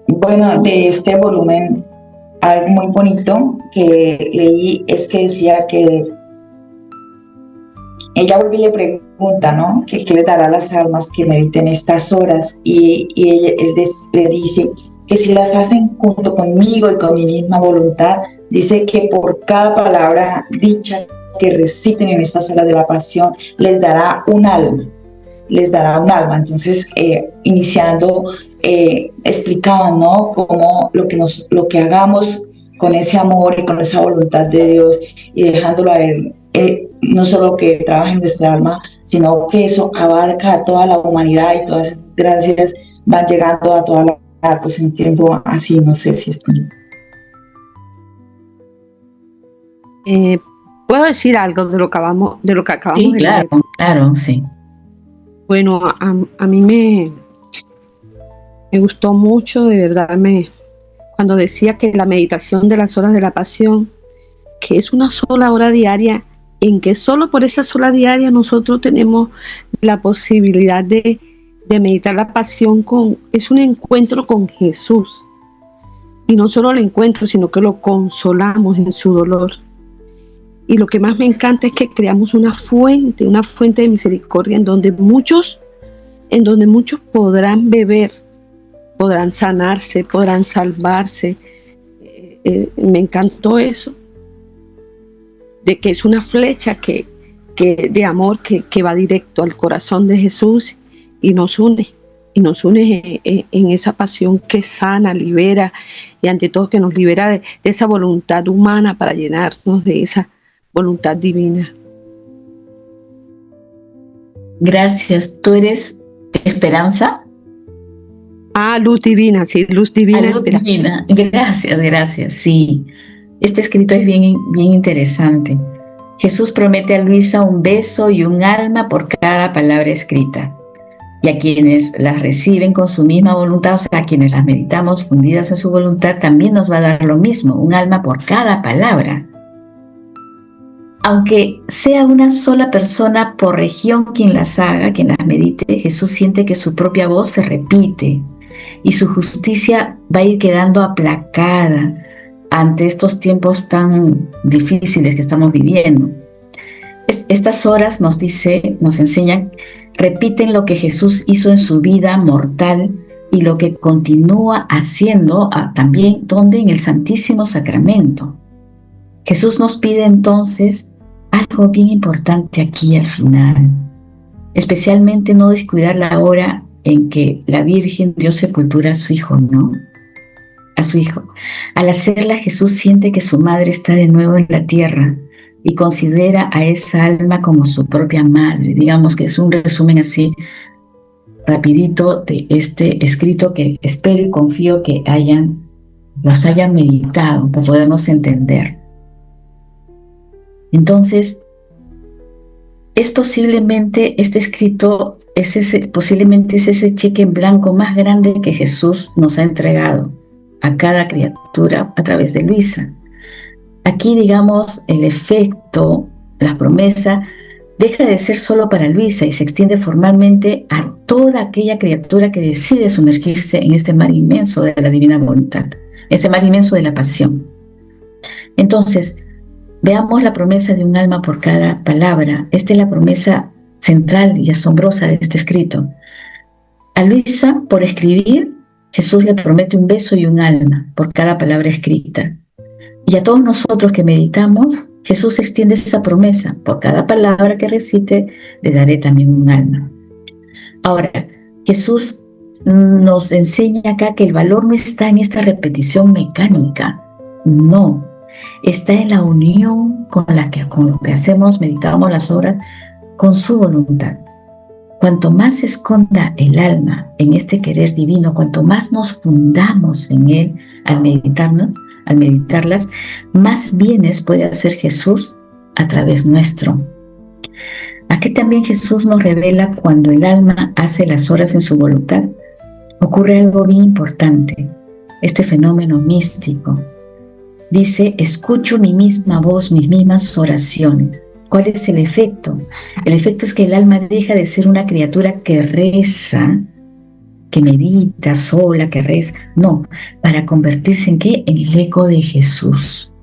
Bueno, de este volumen, algo muy bonito que leí es que decía que ella vuelve y le pregunta, ¿no? ¿Qué le dará a las almas que mediten estas horas? Y él le dice que si las hacen junto conmigo y con mi misma voluntad, dice que por cada palabra dicha que reciten en estas horas de la pasión, les dará un alma. Entonces, iniciando, explicaban, ¿no? Cómo lo que hagamos con ese amor y con esa voluntad de Dios y dejándolo a Él, no solo que trabaje en nuestra alma, sino que eso abarca a toda la humanidad y todas esas gracias van llegando a toda la humanidad. Pues entiendo así, no sé si es ¿Puedo decir algo de lo que acabamos de leer? Claro, sí. Bueno, a mí me gustó mucho, de verdad, cuando decía que la meditación de las horas de la pasión, que es una sola hora diaria, en que solo por esa sola diaria nosotros tenemos la posibilidad de meditar la pasión, es un encuentro con Jesús. Y no solo el encuentro, sino que lo consolamos en su dolor. Y lo que más me encanta es que creamos una fuente de misericordia en donde muchos podrán beber, podrán sanarse, podrán salvarse. Me encantó eso, de que es una flecha de amor que va directo al corazón de Jesús y nos une en esa pasión que sana, libera y ante todo que nos libera de esa voluntad humana para llenarnos de esa voluntad divina. Gracias. ¿Tú eres Esperanza? Luz divina, sí, luz divina. Luz divina. Gracias, sí. Este escrito es bien interesante. Jesús promete a Luisa un beso y un alma por cada palabra escrita. Y a quienes las reciben con su misma voluntad, o sea, a quienes las meditamos fundidas en su voluntad, también nos va a dar lo mismo, un alma por cada palabra. Aunque sea una sola persona por región quien las haga, quien las medite, Jesús siente que su propia voz se repite y su justicia va a ir quedando aplacada ante estos tiempos tan difíciles que estamos viviendo. Estas horas nos enseñan, repiten lo que Jesús hizo en su vida mortal y lo que continúa haciendo también donde en el Santísimo Sacramento. Jesús nos pide entonces algo bien importante aquí al final, especialmente no descuidar la hora en que la Virgen dio sepultura a su hijo, ¿no? A su hijo. Al hacerla, Jesús siente que su madre está de nuevo en la tierra y considera a esa alma como su propia madre. Digamos que es un resumen así rapidito de este escrito que espero y confío que los hayan meditado para podernos entender. Entonces, posiblemente este escrito posiblemente es ese cheque en blanco más grande que Jesús nos ha entregado a cada criatura a través de Luisa. Aquí, digamos, el efecto, la promesa, deja de ser solo para Luisa y se extiende formalmente a toda aquella criatura que decide sumergirse en este mar inmenso de la divina voluntad, este mar inmenso de la pasión. Entonces, veamos la promesa de un alma por cada palabra. Esta es la promesa central y asombrosa de este escrito. A Luisa, por escribir, Jesús le promete un beso y un alma por cada palabra escrita. Y a todos nosotros que meditamos, Jesús extiende esa promesa. Por cada palabra que recite, le daré también un alma. Ahora, Jesús nos enseña acá que el valor no está en esta repetición mecánica. No. Está en la unión con lo que hacemos, meditamos las horas, con su voluntad. Cuanto más se esconda el alma en este querer divino, cuanto más nos fundamos en él al meditarlas, más bienes puede hacer Jesús a través nuestro. Aquí también Jesús nos revela cuando el alma hace las horas en su voluntad, ocurre algo bien importante, este fenómeno místico. Dice, escucho mi misma voz, mis mismas oraciones. ¿Cuál es el efecto? El efecto es que el alma deja de ser una criatura que reza, que medita sola, que reza. No, para convertirse ¿en qué? En el eco de Jesús.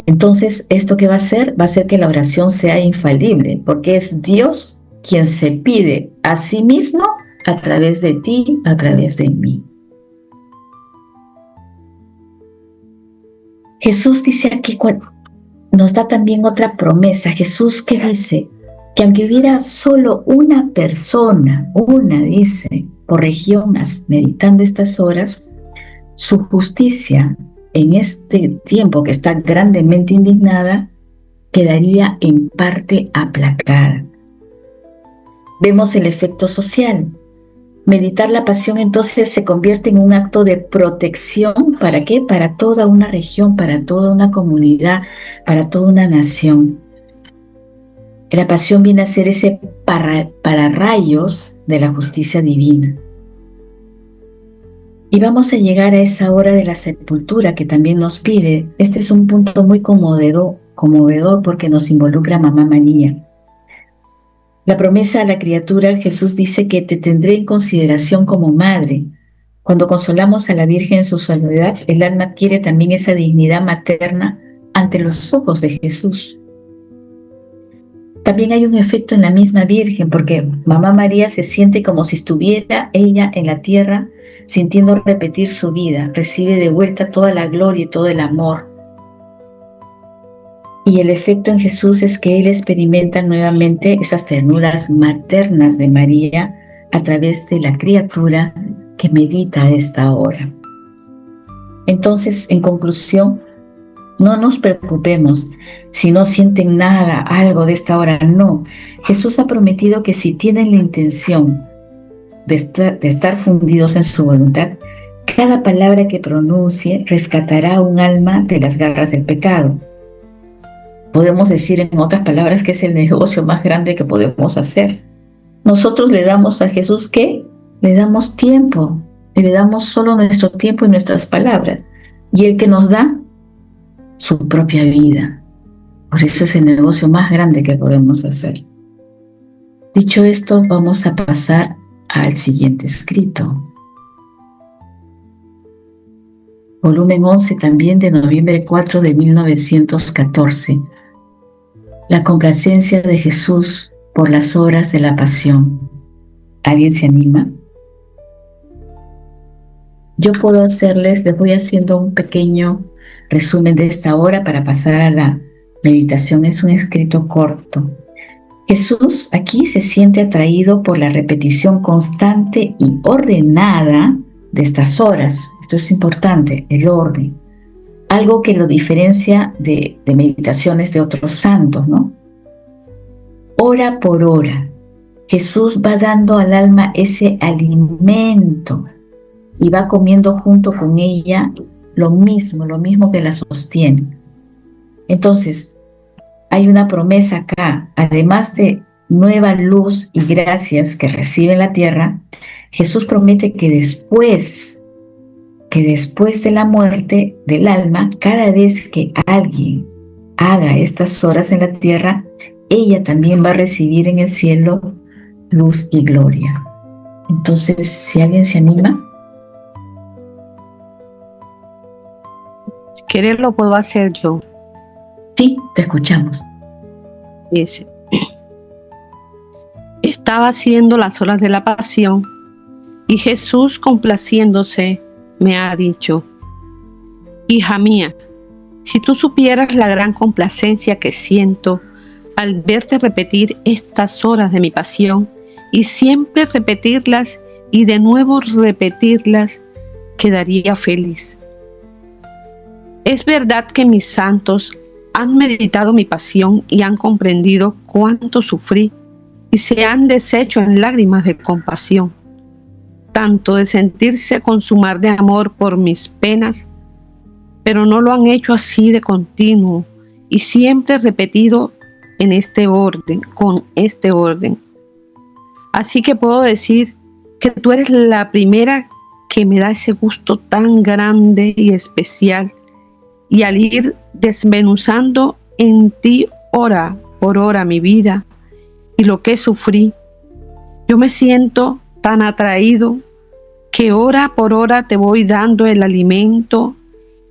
Entonces, ¿esto qué va a hacer? Va a hacer que la oración sea infalible, porque es Dios quien se pide a sí mismo a través de ti, a través de mí. Jesús dice aquí, nos da también otra promesa. Jesús que dice que aunque hubiera solo una persona, dice, por región, meditando estas horas, su justicia en este tiempo que está grandemente indignada, quedaría en parte aplacada. Vemos el efecto social. Meditar la pasión entonces se convierte en un acto de protección. ¿Para qué? Para toda una región, para toda una comunidad, para toda una nación. La pasión viene a ser ese pararrayos de la justicia divina. Y vamos a llegar a esa hora de la sepultura que también nos pide. Este es un punto muy conmovedor porque nos involucra a Mamá María. La promesa a la criatura, Jesús dice que te tendré en consideración como madre. Cuando consolamos a la Virgen en su soledad, el alma adquiere también esa dignidad materna ante los ojos de Jesús. También hay un efecto en la misma Virgen, porque Mamá María se siente como si estuviera ella en la tierra, sintiendo repetir su vida, recibe de vuelta toda la gloria y todo el amor. Y el efecto en Jesús es que Él experimenta nuevamente esas ternuras maternas de María a través de la criatura que medita a esta hora. Entonces, en conclusión, no nos preocupemos si no sienten nada, algo de esta hora. No, Jesús ha prometido que si tienen la intención de estar fundidos en su voluntad, Cada palabra que pronuncie rescatará un alma de las garras del pecado. Podemos decir en otras palabras que es el negocio más grande que podemos hacer. Nosotros le damos a Jesús, ¿qué? Le damos tiempo, y le damos solo nuestro tiempo y nuestras palabras. Y el que nos da su propia vida. Por eso es el negocio más grande que podemos hacer. Dicho esto, vamos a pasar al siguiente escrito. Volumen 11 también de noviembre 4 de 1914. La complacencia de Jesús por las horas de la pasión. ¿Alguien se anima? Yo puedo les voy haciendo un pequeño resumen de esta hora para pasar a la meditación. Es un escrito corto. Jesús aquí se siente atraído por la repetición constante y ordenada de estas horas. Esto es importante, el orden. Algo que lo diferencia de meditaciones de otros santos, ¿no? Hora por hora, Jesús va dando al alma ese alimento y va comiendo junto con ella lo mismo que la sostiene. Entonces, hay una promesa acá, además de nueva luz y gracias que recibe la tierra, Jesús promete que después de la muerte del alma, cada vez que alguien haga estas horas en la tierra, ella también va a recibir en el cielo luz y gloria. Entonces, si alguien se anima. Si quieres lo puedo hacer yo. Sí, te escuchamos. Dice: estaba haciendo las horas de la pasión y Jesús, complaciéndose, me ha dicho: hija mía, si tú supieras la gran complacencia que siento al verte repetir estas horas de mi pasión y siempre repetirlas y de nuevo repetirlas, quedaría feliz. Es verdad que mis santos han meditado mi pasión y han comprendido cuánto sufrí y se han deshecho en lágrimas de compasión, tanto de sentirse consumar de amor por mis penas, pero no lo han hecho así de continuo y siempre repetido en este orden, con este orden. Así que puedo decir que tú eres la primera que me da ese gusto tan grande y especial, y al ir desmenuzando en ti hora por hora mi vida y lo que sufrí, yo me siento tan atraído que hora por hora te voy dando el alimento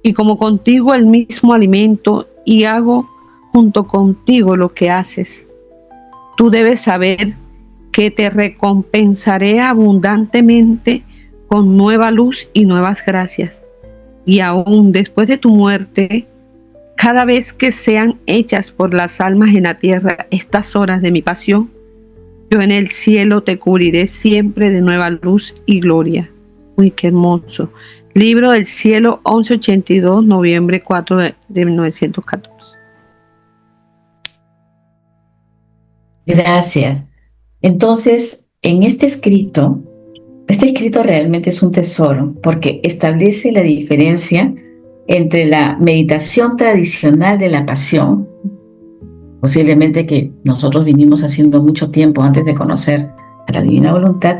y como contigo el mismo alimento y hago junto contigo lo que haces. Tú debes saber que te recompensaré abundantemente con nueva luz y nuevas gracias. Y aún después de tu muerte, cada vez que sean hechas por las almas en la tierra estas horas de mi pasión, yo en el cielo te cubriré siempre de nueva luz y gloria. Uy, qué hermoso. Libro del Cielo, 1182, noviembre 4 de 1914. Gracias. Entonces, en este escrito realmente es un tesoro porque establece la diferencia entre la meditación tradicional de la pasión, posiblemente que nosotros vinimos haciendo mucho tiempo antes de conocer a la Divina Voluntad,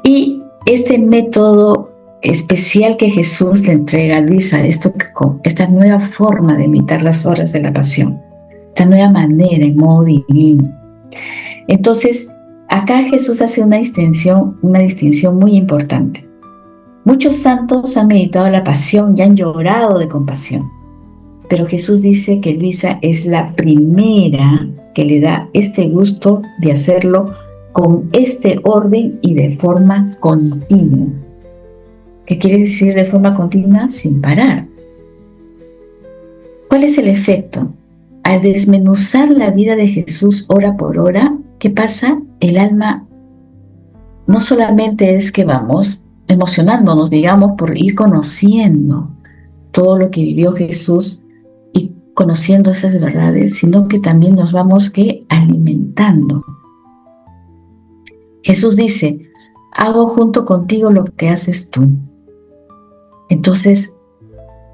y este método especial que Jesús le entrega a Luisa, esta nueva forma de imitar las horas de la pasión, esta nueva manera en modo divino. Entonces, acá Jesús hace una distinción muy importante. Muchos santos han meditado la pasión y han llorado de compasión, pero Jesús dice que Luisa es la primera que le da este gusto de hacerlo con este orden y de forma continua. ¿Qué quiere decir de forma continua? Sin parar. ¿Cuál es el efecto? Al desmenuzar la vida de Jesús hora por hora, ¿qué pasa? El alma no solamente es que vamos emocionándonos, digamos, por ir conociendo todo lo que vivió Jesús y conociendo esas verdades, sino que también nos vamos alimentando. Jesús dice: hago junto contigo lo que haces tú. Entonces,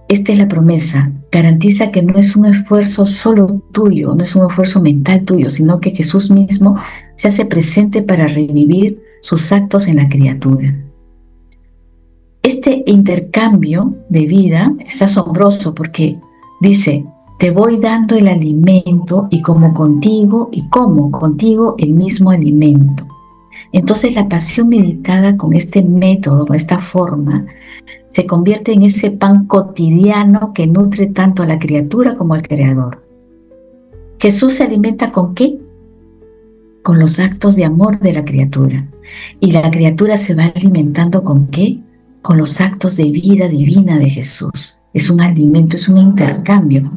esta es la promesa. Garantiza que no es un esfuerzo solo tuyo, no es un esfuerzo mental tuyo, sino que Jesús mismo se hace presente para revivir sus actos en la criatura. Este intercambio de vida es asombroso porque dice, te voy dando el alimento y como contigo el mismo alimento. Entonces la pasión meditada con este método, con esta forma, se convierte en ese pan cotidiano que nutre tanto a la criatura como al Creador. Jesús se alimenta ¿con qué? Con los actos de amor de la criatura. Y la criatura se va alimentando ¿con qué? Con los actos de vida divina de Jesús. Es un alimento, es un intercambio.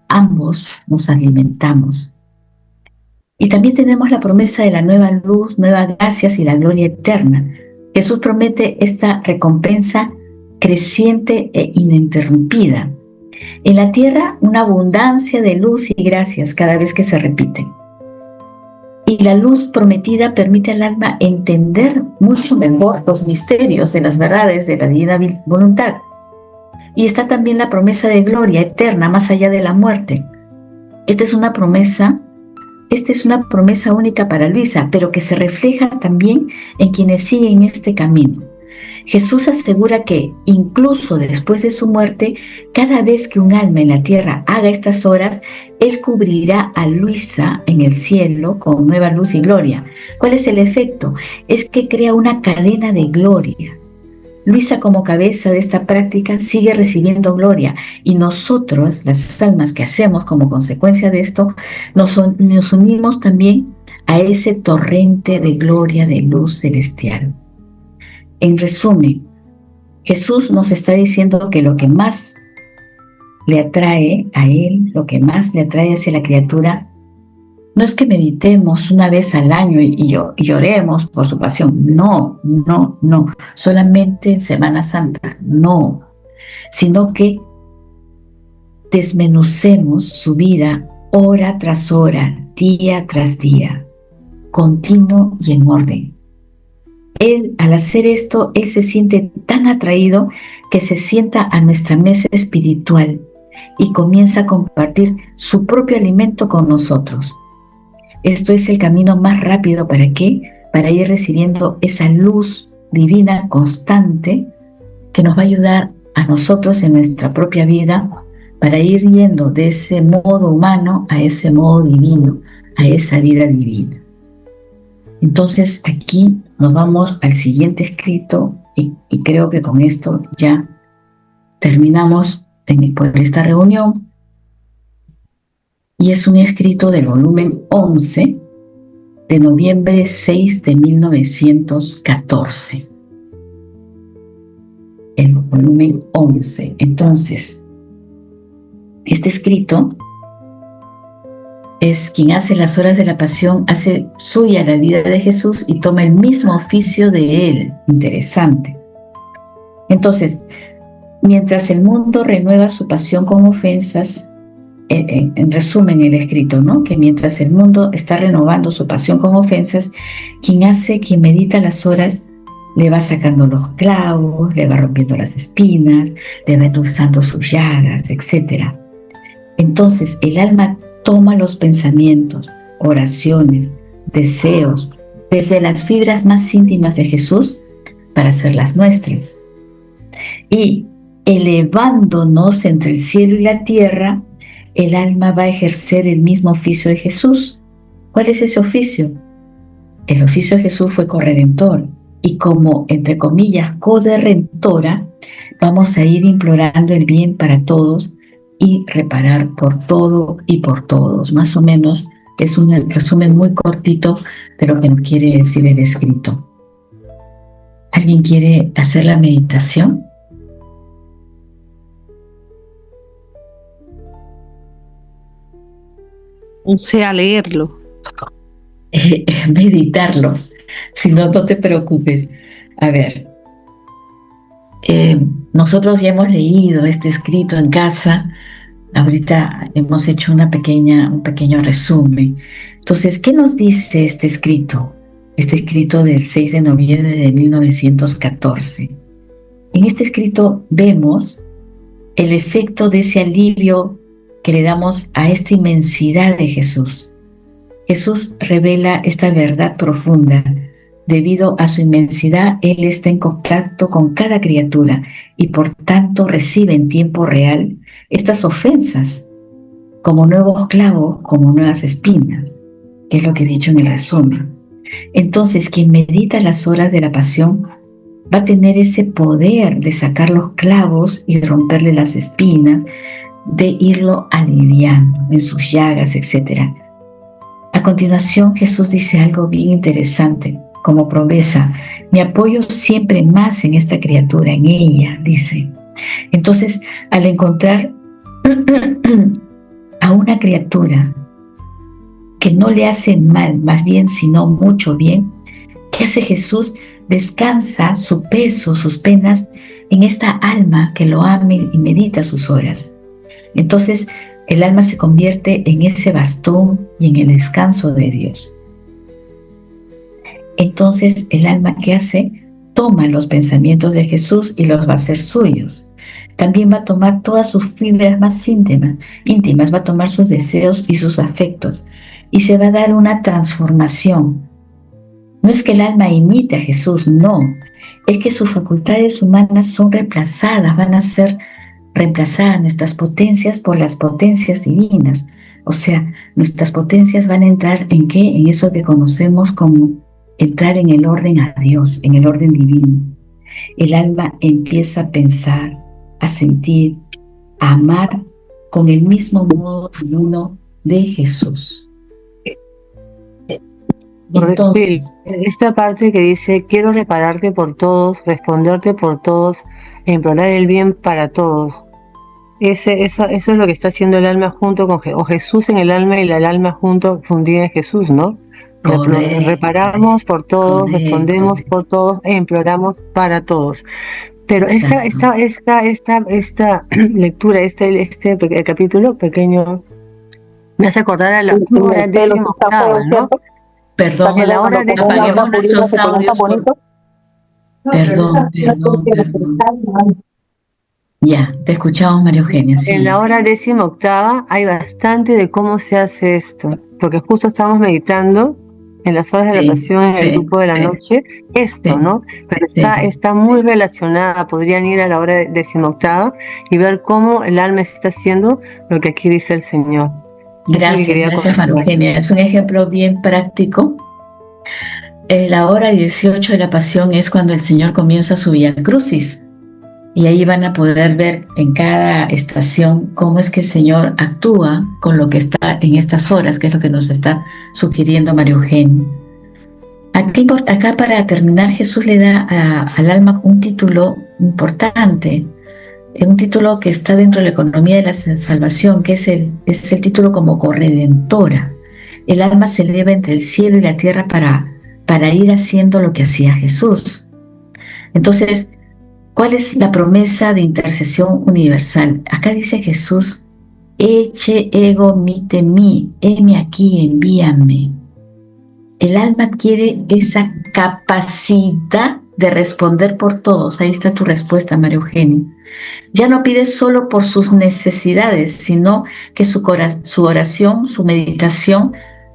Ambos nos alimentamos. Y también tenemos la promesa de la nueva luz, nuevas gracias y la gloria eterna. Jesús promete esta recompensa creciente e ininterrumpida. En la tierra, una abundancia de luz y gracias cada vez que se repiten. Y la luz prometida permite al alma entender mucho mejor los misterios de las verdades de la divina voluntad. Y está también la promesa de gloria eterna más allá de la muerte. Esta es una promesa única para Luisa, pero que se refleja también en quienes siguen este camino. Jesús asegura que incluso después de su muerte, cada vez que un alma en la tierra haga estas horas, Él cubrirá a Luisa en el cielo con nueva luz y gloria. ¿Cuál es el efecto? Es que crea una cadena de gloria. Luisa, como cabeza de esta práctica, sigue recibiendo gloria y nosotros, las almas que hacemos como consecuencia de esto, nos unimos también a ese torrente de gloria, de luz celestial. En resumen, Jesús nos está diciendo que lo que más le atrae a Él, lo que más le atrae hacia la criatura, no es que meditemos una vez al año y lloremos por su pasión. No. Solamente en Semana Santa, no. Sino que desmenucemos su vida hora tras hora, día tras día, continuo y en orden. Él, al hacer esto, Él se siente tan atraído que se sienta a nuestra mesa espiritual y comienza a compartir su propio alimento con nosotros. Esto es el camino más rápido, ¿para qué? Para ir recibiendo esa luz divina constante que nos va a ayudar a nosotros en nuestra propia vida para ir yendo de ese modo humano a ese modo divino, a esa vida divina. Entonces aquí nos vamos al siguiente escrito y creo que con esto ya terminamos por esta reunión. Y es un escrito del volumen 11 de noviembre 6 de 1914. El volumen 11. Entonces, este escrito es quien hace las horas de la pasión, hace suya la vida de Jesús y toma el mismo oficio de Él. Interesante. Entonces, mientras el mundo renueva su pasión con ofensas, en resumen el escrito, ¿no? Que mientras el mundo está renovando su pasión con ofensas, quien medita las horas, le va sacando los clavos, le va rompiendo las espinas, le va endulzando sus llagas, etc. Entonces, el alma toma los pensamientos, oraciones, deseos, desde las fibras más íntimas de Jesús para hacerlas nuestras. Y elevándonos entre el cielo y la tierra, el alma va a ejercer el mismo oficio de Jesús. ¿Cuál es ese oficio? El oficio de Jesús fue corredentor y como, entre comillas, coderrentora, vamos a ir implorando el bien para todos y reparar por todo y por todos. Más o menos es un resumen muy cortito de lo que nos quiere decir el escrito. ¿Alguien quiere hacer la meditación? O sea, leerlo. Meditarlo. Si no, no te preocupes. A ver, nosotros ya hemos leído este escrito en casa. Ahorita hemos hecho un pequeño resumen. Entonces, ¿qué nos dice este escrito? Este escrito del 6 de noviembre de 1914. En este escrito vemos el efecto de ese alivio que le damos a esta inmensidad de Jesús. Jesús revela esta verdad profunda. Debido a su inmensidad, Él está en contacto con cada criatura y por tanto recibe en tiempo real estas ofensas como nuevos clavos, como nuevas espinas, que es lo que he dicho en el resumen. Entonces, quien medita las horas de la pasión va a tener ese poder de sacar los clavos y romperle las espinas, de irlo aliviando en sus llagas, etc. A continuación, Jesús dice algo bien interesante como promesa: me apoyo siempre más en esta criatura, en ella, dice. Entonces, al encontrar a una criatura que no le hace mal, más bien, sino mucho bien, ¿qué hace Jesús? Descansa su peso, sus penas en esta alma que lo ama y medita sus horas. Entonces, el alma se convierte en ese bastón y en el descanso de Dios. Entonces, el alma, ¿qué hace? Toma los pensamientos de Jesús y los va a hacer suyos. También va a tomar todas sus fibras más íntimas, va a tomar sus deseos y sus afectos y se va a dar una transformación. No es que el alma imite a Jesús, no. Es que sus facultades humanas son reemplazadas, van a ser reemplazadas nuestras potencias por las potencias divinas. O sea, nuestras potencias van a entrar ¿en qué? En eso que conocemos como entrar en el orden a Dios, en el orden divino. El alma empieza a pensar, a sentir, a amar con el mismo modo divino de Jesús. Entonces, esta parte que dice, quiero repararte por todos, responderte por todos, e implorar el bien para todos. Eso es lo que está haciendo el alma junto con o Jesús en el alma y el alma junto, fundida en Jesús, ¿no? Correcto, reparamos por todos, correcto. respondemos por todos e imploramos para todos. Pero esta lectura, el capítulo pequeño, me hace acordar a la hora 18ª, ¿no? Perdón, En la hora de apaguemos nuestros audios. Perdón. Ya, te escuchamos, María Eugenia. Sí. En la hora 18ª hay bastante de cómo se hace esto, porque justo estamos meditando en las horas de la pasión en el grupo de la noche, ¿no? Pero está muy relacionada, podrían ir a la hora 18ª y ver cómo el alma está haciendo lo que aquí dice el Señor. Gracias, María Eugenia. Es un ejemplo bien práctico. La hora 18 de la pasión es cuando el Señor comienza su Vía Crucis. Y ahí van a poder ver en cada estación cómo es que el Señor actúa con lo que está en estas horas, que es lo que nos está sugiriendo María Eugenia. Acá para terminar, Jesús le da al alma un título importante, un título que está dentro de la economía de la salvación, que es el título como corredentora. El alma se eleva entre el cielo y la tierra para ir haciendo lo que hacía Jesús. Entonces, ¿cuál es la promesa de intercesión universal? Acá dice Jesús, eche ego mite mí, heme aquí, envíame. El alma adquiere esa capacidad de responder por todos. Ahí está tu respuesta, María Eugenia. Ya no pide solo por sus necesidades, sino que su oración, su meditación,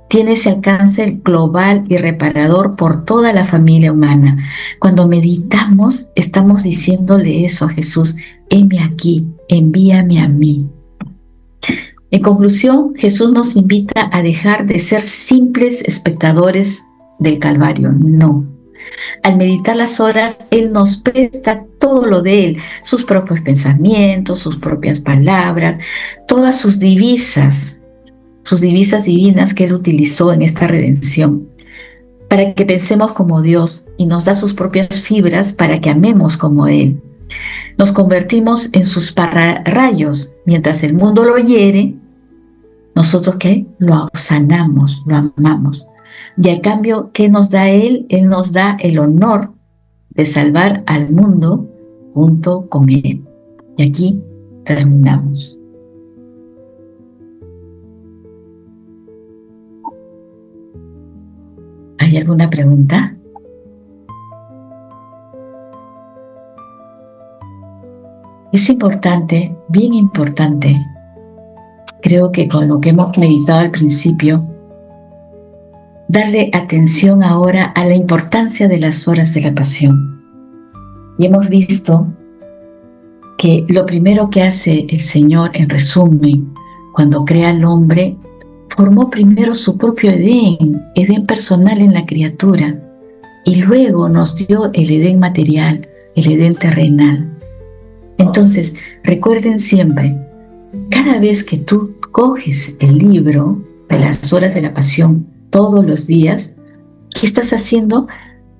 tiene ese alcance global y reparador por toda la familia humana. Cuando meditamos, estamos diciéndole eso a Jesús: heme aquí, envíame a mí. En conclusión, Jesús nos invita a dejar de ser simples espectadores del Calvario. No. Al meditar las horas, Él nos presta todo lo de Él, sus propios pensamientos, sus propias palabras, todas sus divisas divinas que Él utilizó en esta redención, para que pensemos como Dios, y nos da sus propias fibras para que amemos como Él. Nos convertimos en sus pararrayos. Mientras el mundo lo hiere, nosotros ¿qué? Lo sanamos, lo amamos. Y al cambio, ¿qué nos da Él? Él nos da el honor de salvar al mundo junto con Él. Y aquí terminamos. ¿Hay alguna pregunta? Es importante, bien importante, creo que con lo que hemos meditado al principio, darle atención ahora a la importancia de las horas de la pasión. Y hemos visto que lo primero que hace el Señor, en resumen, cuando crea al hombre, formó primero su propio Edén personal en la criatura, y luego nos dio el Edén material, el Edén terrenal. Entonces, recuerden siempre, cada vez que tú coges el libro de las horas de la pasión todos los días, ¿qué estás haciendo?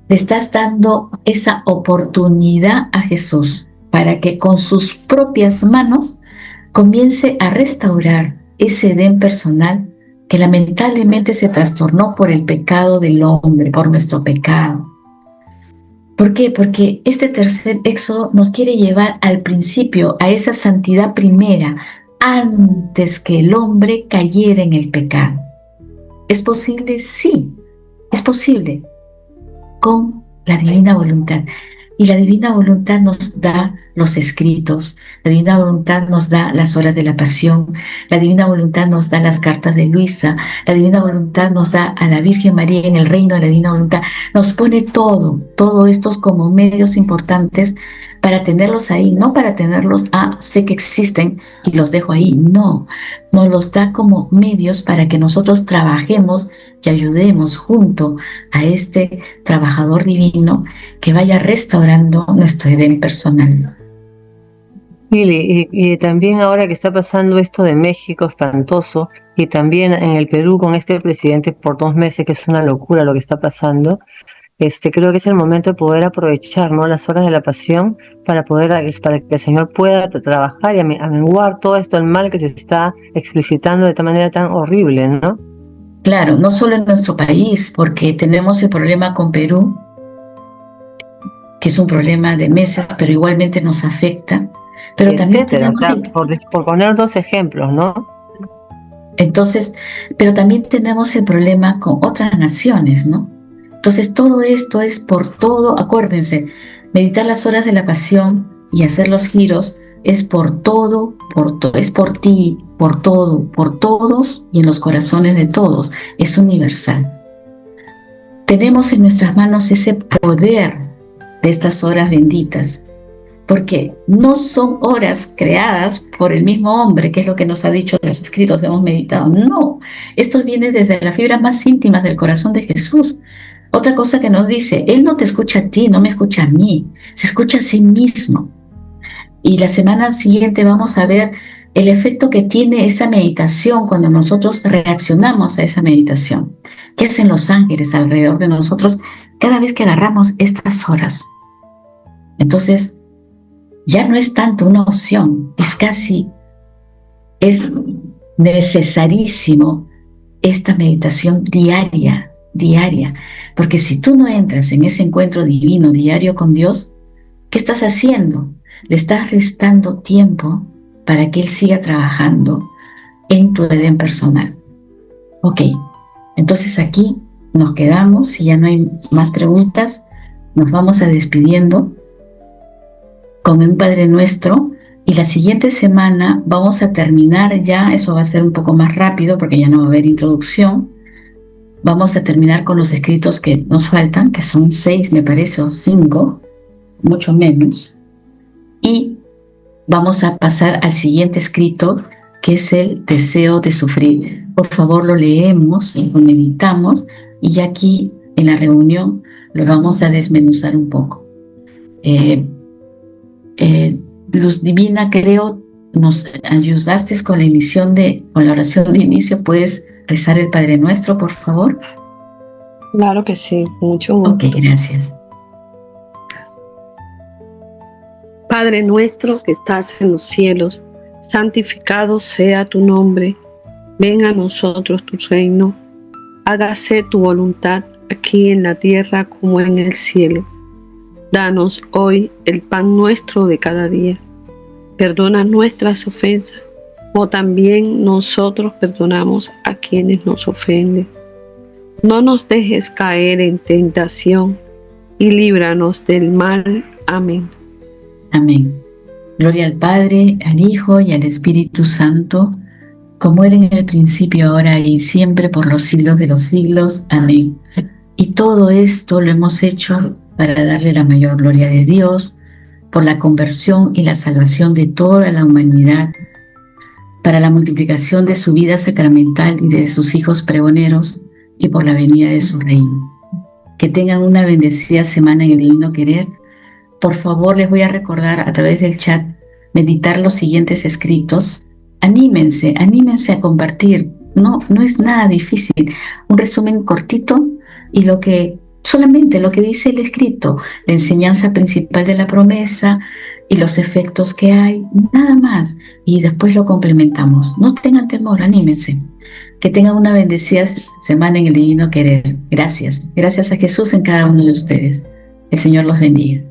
Le estás dando esa oportunidad a Jesús para que con sus propias manos comience a restaurar ese Edén personal que lamentablemente se trastornó por el pecado del hombre, por nuestro pecado. ¿Por qué? Porque este tercer éxodo nos quiere llevar al principio, a esa santidad primera, antes que el hombre cayera en el pecado. ¿Es posible? Sí, es posible, con la divina voluntad. Y la divina voluntad nos da los escritos, la divina voluntad nos da las horas de la pasión, la divina voluntad nos da las cartas de Luisa, la divina voluntad nos da a la Virgen María en el reino de la divina voluntad, nos pone todo estos como medios importantes para tenerlos ahí, no para tenerlos, sé que existen y los dejo ahí, no, nos los da como medios para que nosotros trabajemos y ayudemos junto a este trabajador divino que vaya restaurando nuestro Edén personal. Lili, y también ahora que está pasando esto de México espantoso, y también en el Perú con este presidente por 2 meses, que es una locura lo que está pasando, creo que es el momento de poder aprovechar, ¿no?, las horas de la pasión para que el Señor pueda trabajar y amenguar todo esto, el mal que se está explicitando de esta manera tan horrible, ¿no? Claro, no solo en nuestro país, porque tenemos el problema con Perú, que es un problema de meses, pero igualmente nos afecta. Pero también tenemos por poner 2 ejemplos, ¿no? Entonces, pero también tenemos el problema con otras naciones, ¿no? Entonces, todo esto es por todo, acuérdense, meditar las horas de la pasión y hacer los giros es por todo, es por ti, por todo, por todos y en los corazones de todos, es universal. Tenemos en nuestras manos ese poder de estas horas benditas, porque no son horas creadas por el mismo hombre, que es lo que nos ha dicho en los escritos que hemos meditado. No, esto viene desde las fibras más íntimas del corazón de Jesús. Otra cosa que nos dice, Él no te escucha a ti, no me escucha a mí, se escucha a sí mismo. Y la semana siguiente vamos a ver el efecto que tiene esa meditación cuando nosotros reaccionamos a esa meditación. ¿Qué hacen los ángeles alrededor de nosotros cada vez que agarramos estas horas? Entonces, ya no es tanto una opción, es necesarísimo esta meditación diaria, porque si tú no entras en ese encuentro divino diario con Dios, ¿qué estás haciendo? Le estás restando tiempo para que Él siga trabajando en tu Edén personal. Ok, entonces aquí nos quedamos, si ya no hay más preguntas, nos vamos a despidiendo con un Padre Nuestro, y la siguiente semana vamos a terminar ya, eso va a ser un poco más rápido porque ya no va a haber introducción, vamos a terminar con los escritos que nos faltan, que son 6 me parece, o 5, mucho menos, y vamos a pasar al siguiente escrito, que es el deseo de sufrir. Por favor, lo leemos, lo meditamos, y ya aquí en la reunión lo vamos a desmenuzar un poco. Luz Divina, creo, nos ayudaste con la oración de inicio. ¿Puedes rezar el Padre Nuestro, por favor? Claro que sí, mucho gusto. Ok, gracias. Padre nuestro que estás en los cielos, santificado sea tu nombre. Venga a nosotros tu reino. Hágase tu voluntad aquí en la tierra como en el cielo. Danos hoy el pan nuestro de cada día. Perdona nuestras ofensas, como también nosotros perdonamos a quienes nos ofenden. No nos dejes caer en tentación y líbranos del mal. Amén. Amén. Gloria al Padre, al Hijo y al Espíritu Santo, como era en el principio, ahora y siempre, por los siglos de los siglos. Amén. Y todo esto lo hemos hecho para darle la mayor gloria de Dios, por la conversión y la salvación de toda la humanidad, para la multiplicación de su vida sacramental y de sus hijos pregoneros, y por la venida de su reino. Que tengan una bendecida semana en el divino querer. Por favor, les voy a recordar a través del chat meditar los siguientes escritos. Anímense a compartir. No es nada difícil. Un resumen cortito y solamente lo que dice el escrito, la enseñanza principal de la promesa y los efectos que hay, nada más. Y después lo complementamos. No tengan temor, anímense. Que tengan una bendecida semana en el divino querer. Gracias. Gracias a Jesús en cada uno de ustedes. El Señor los bendiga.